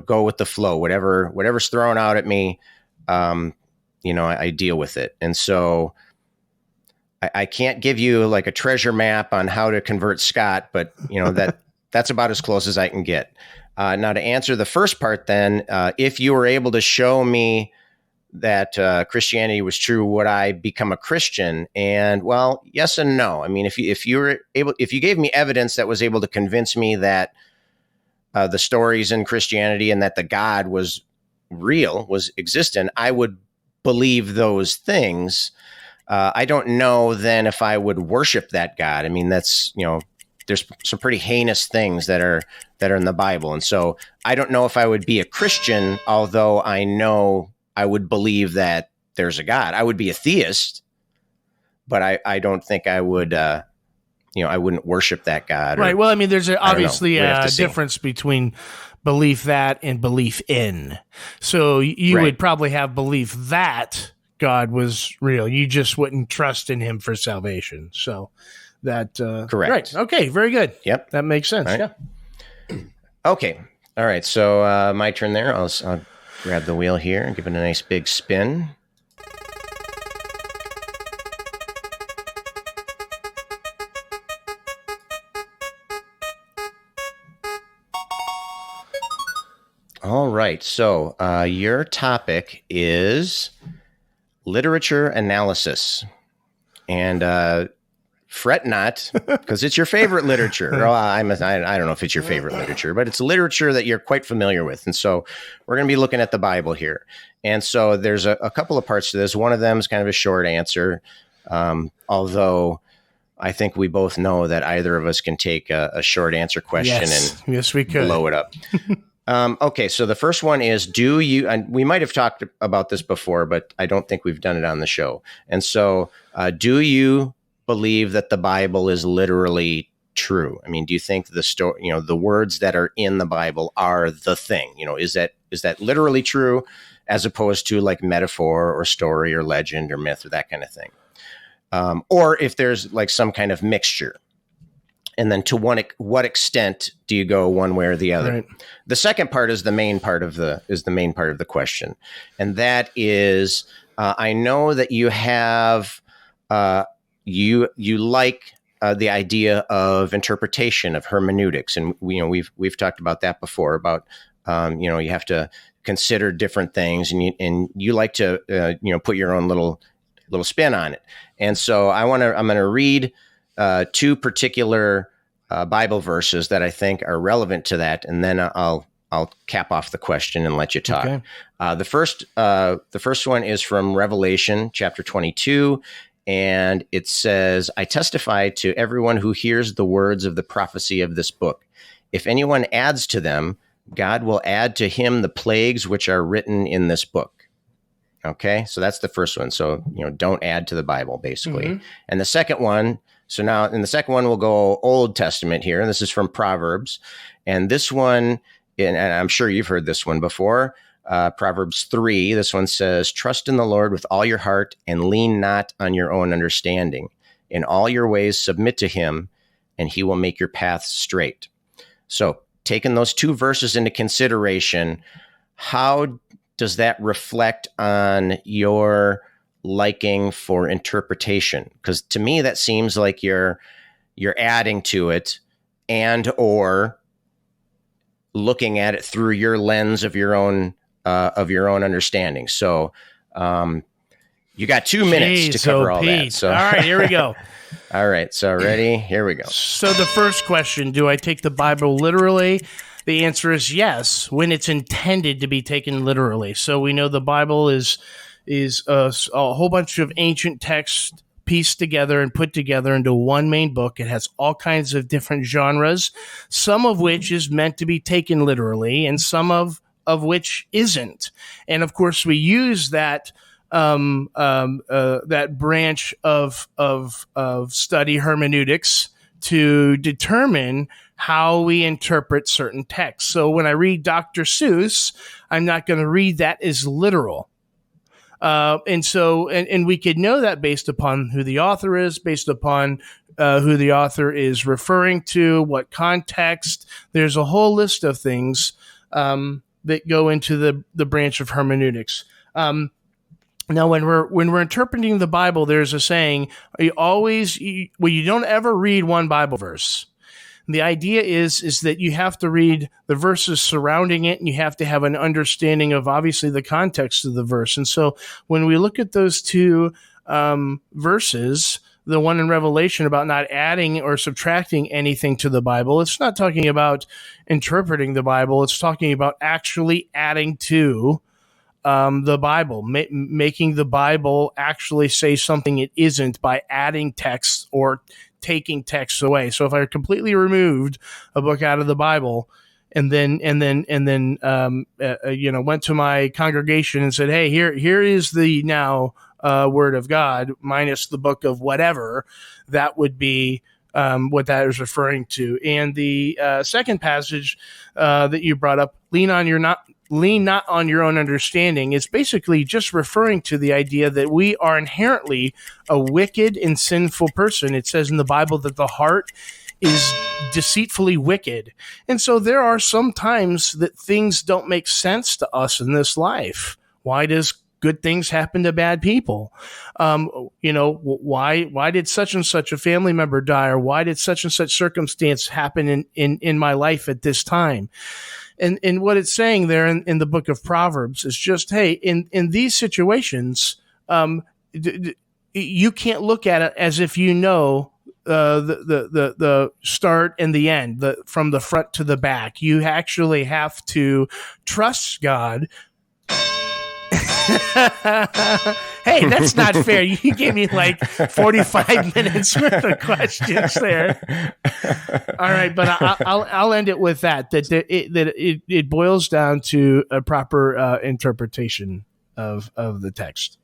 go with the flow. Whatever's thrown out at me, I deal with it. And so I can't give you like a treasure map on how to convert Scott, but that's about as close as I can get. Now, to answer the first part, then, if you were able to show me that Christianity was true, would I become a Christian? And well, yes and no. I mean, if you gave me evidence that was able to convince me that the stories in Christianity and that the God was real, was existent, I would believe those things. I don't know then if I would worship that God. I mean, that's, there's some pretty heinous things that are in the Bible. And so I don't know if I would be a Christian, although I know I would believe that there's a God. I would be a theist, but I don't think I would, I wouldn't worship that God. Right. Well, I mean, there's obviously a difference between belief that and belief in. So you would probably have belief that God was real. You just wouldn't trust in him for salvation. So that, correct. Right. Okay. Very good. Yep. That makes sense. Right. Yeah. Okay. All right. So my turn there. I'll grab the wheel here and give it a nice big spin. All right. So your topic is literature analysis. And fret not, because it's your favorite literature. Well, I don't know if it's your favorite literature, but it's literature that you're quite familiar with. And so we're going to be looking at the Bible here. And so there's a couple of parts to this. One of them is kind of a short answer, although I think we both know that either of us can take a short answer question and we could blow it up. Okay, so the first one is, and we might have talked about this before, but I don't think we've done it on the show. And so do you believe that the Bible is literally true? I mean, do you think the words that are in the Bible are the thing? Is that literally true, as opposed to like metaphor or story or legend or myth or that kind of thing? Or if there's like some kind of mixture, and then to what extent do you go one way or the other? Right. The second part is the main part of the question, and that is, I know that you have you like the idea of interpretation, of hermeneutics, and we've talked about that before. About you have to consider different things, and you like to put your own little spin on it. And so I'm going to read two particular Bible verses that I think are relevant to that, and then I'll cap off the question and let you talk. Okay. The first one is from Revelation chapter 22. And it says, I testify to everyone who hears the words of the prophecy of this book. If anyone adds to them, God will add to him the plagues which are written in this book. Okay, so that's the first one. So, don't add to the Bible, basically. Mm-hmm. And the second one, so now in the second one, we'll go Old Testament here. And this is from Proverbs. And this one, and I'm sure you've heard this one before, Proverbs 3, this one says, trust in the Lord with all your heart and lean not on your own understanding. In all your ways, submit to him, and he will make your paths straight. So taking those two verses into consideration, how does that reflect on your liking for interpretation? Because to me, that seems like you're adding to it and or looking at it through your lens of your own understanding. So you got 2 minutes to cover all that. So all right, here we go. All right, so ready? Here we go. So the first question, do I take the Bible literally? The answer is yes, when it's intended to be taken literally. So we know the Bible is a whole bunch of ancient texts pieced together and put together into one main book. It has all kinds of different genres, some of which is meant to be taken literally, and some of which isn't. And of course, we use that that branch of study, hermeneutics, to determine how we interpret certain texts. So when I read Dr. Seuss, I'm not going to read that as literal. And we could know that based upon who the author is, based upon who the author is referring to, what context. There's a whole list of things that go into the branch of hermeneutics. Now, when we're interpreting the Bible, there's a saying: you don't ever read one Bible verse. The idea is that you have to read the verses surrounding it, and you have to have an understanding of obviously the context of the verse. And so, when we look at those two verses, the one in Revelation about not adding or subtracting anything to the Bible, it's not talking about interpreting the Bible. It's talking about actually adding to the Bible, making the Bible actually say something it isn't by adding text or taking texts away. So if I completely removed a book out of the Bible and then went to my congregation and said, "Hey, here is the now Word of God minus the book of whatever," that would be what that is referring to. And the second passage that you brought up, lean not on your own understanding, is basically just referring to the idea that we are inherently a wicked and sinful person. It says in the Bible that the heart is deceitfully wicked. And so there are some times that things don't make sense to us in this life. Why does good things happen to bad people? Why did such and such a family member die? Or why did such and such circumstance happen in my life at this time? And what it's saying there in the book of Proverbs is just, hey, in these situations, you can't look at it as if you know the start and the end, from the front to the back. You actually have to trust God. Hey, that's not fair. You gave me like 45 minutes worth of questions there. All right, but I'll end it with that it boils down to a proper interpretation of the text.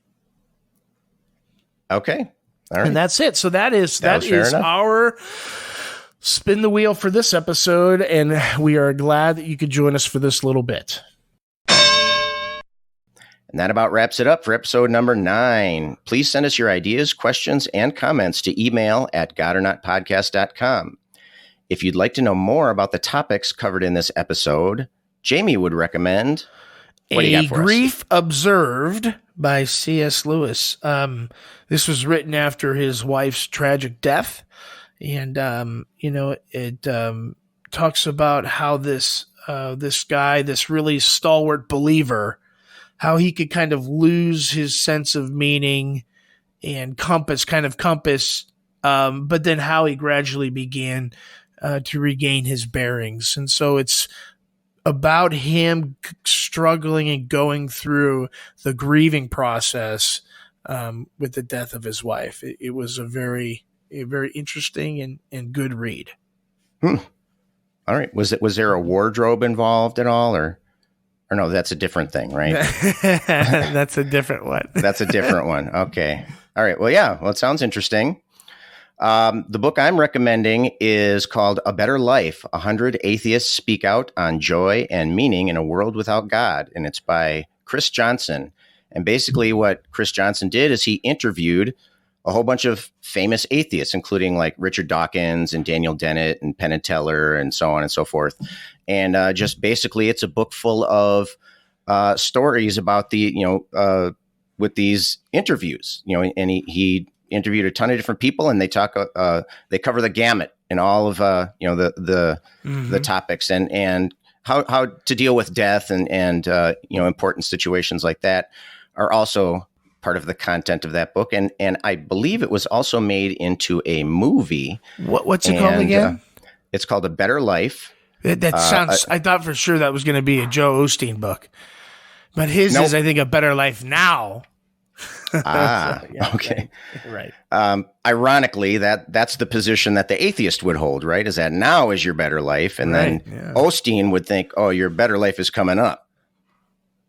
Okay. All right. And that's it. So that is our spin the wheel for this episode, and we are glad that you could join us for this little bit. And that about wraps it up for episode number 9. Please send us your ideas, questions, and comments to email at godornotpodcast.com. If you'd like to know more about the topics covered in this episode, Jamie would recommend A Grief Observed by C.S. Lewis. This was written after his wife's tragic death. And, it talks about how this guy, this really stalwart believer, how he could kind of lose his sense of meaning and compass, but then how he gradually began to regain his bearings. And so it's about him struggling and going through the grieving process with the death of his wife. It was a very interesting and good read. All right. Was there a wardrobe involved at all, or no, that's a different thing, right? That's a different one. That's a different one. Okay. All right. Well, yeah. Well, it sounds interesting. The book I'm recommending is called A Better Life, 100 Atheists Speak Out on Joy and Meaning in a World Without God. And it's by Chris Johnson. And basically what Chris Johnson did is he interviewed a whole bunch of famous atheists, including like Richard Dawkins and Daniel Dennett and Penn and Teller and so on and so forth. And just basically it's a book full of stories about with these interviews, and he interviewed a ton of different people, and they cover the gamut in all of the topics and how to deal with death and important situations like that are also part of the content of that book. And I believe it was also made into a movie. What's it called again? It's called A Better Life. That sounds, I thought for sure that was going to be a Joe Osteen book, but his is, I think, A Better Life Now. Okay. Right. Ironically, that's the position that the atheist would hold, right? Is that now is your better life. And then Osteen would think, oh, your better life is coming up.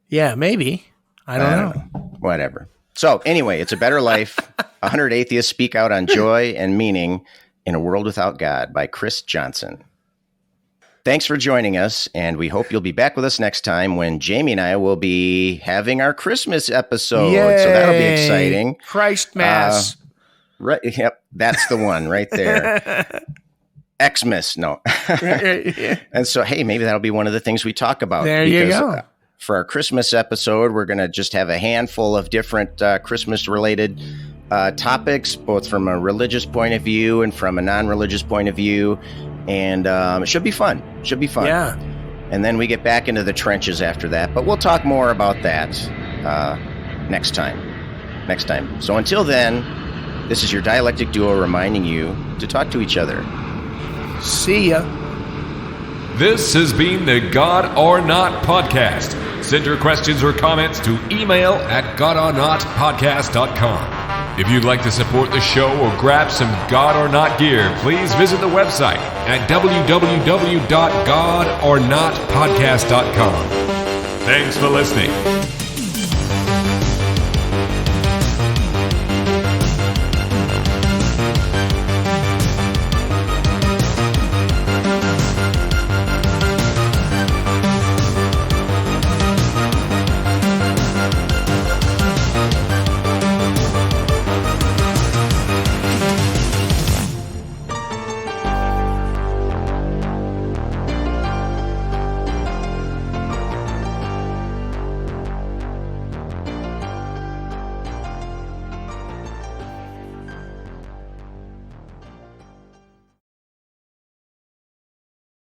Yeah, maybe. I don't know. Whatever. So anyway, it's A Better Life. 100 Atheists Speak Out on Joy and Meaning in a World Without God by Chris Johnson. Thanks for joining us, and we hope you'll be back with us next time when Jamie and I will be having our Christmas episode. Yay. So that'll be exciting. Christ Mass. Right. Yep. That's the one right there. Xmas. No. And so, hey, maybe that'll be one of the things we talk about. There you go. For our Christmas episode, we're going to just have a handful of different Christmas-related topics, both from a religious point of view and from a non-religious point of view. And it should be fun. Yeah. And then we get back into the trenches after that. But we'll talk more about that next time. So until then, this is your dialectic duo reminding you to talk to each other. See ya. This has been the God or Not podcast. Send your questions or comments to email at godornotpodcast.com. If you'd like to support the show or grab some God or Not gear, please visit the website at www.godornotpodcast.com. Thanks for listening.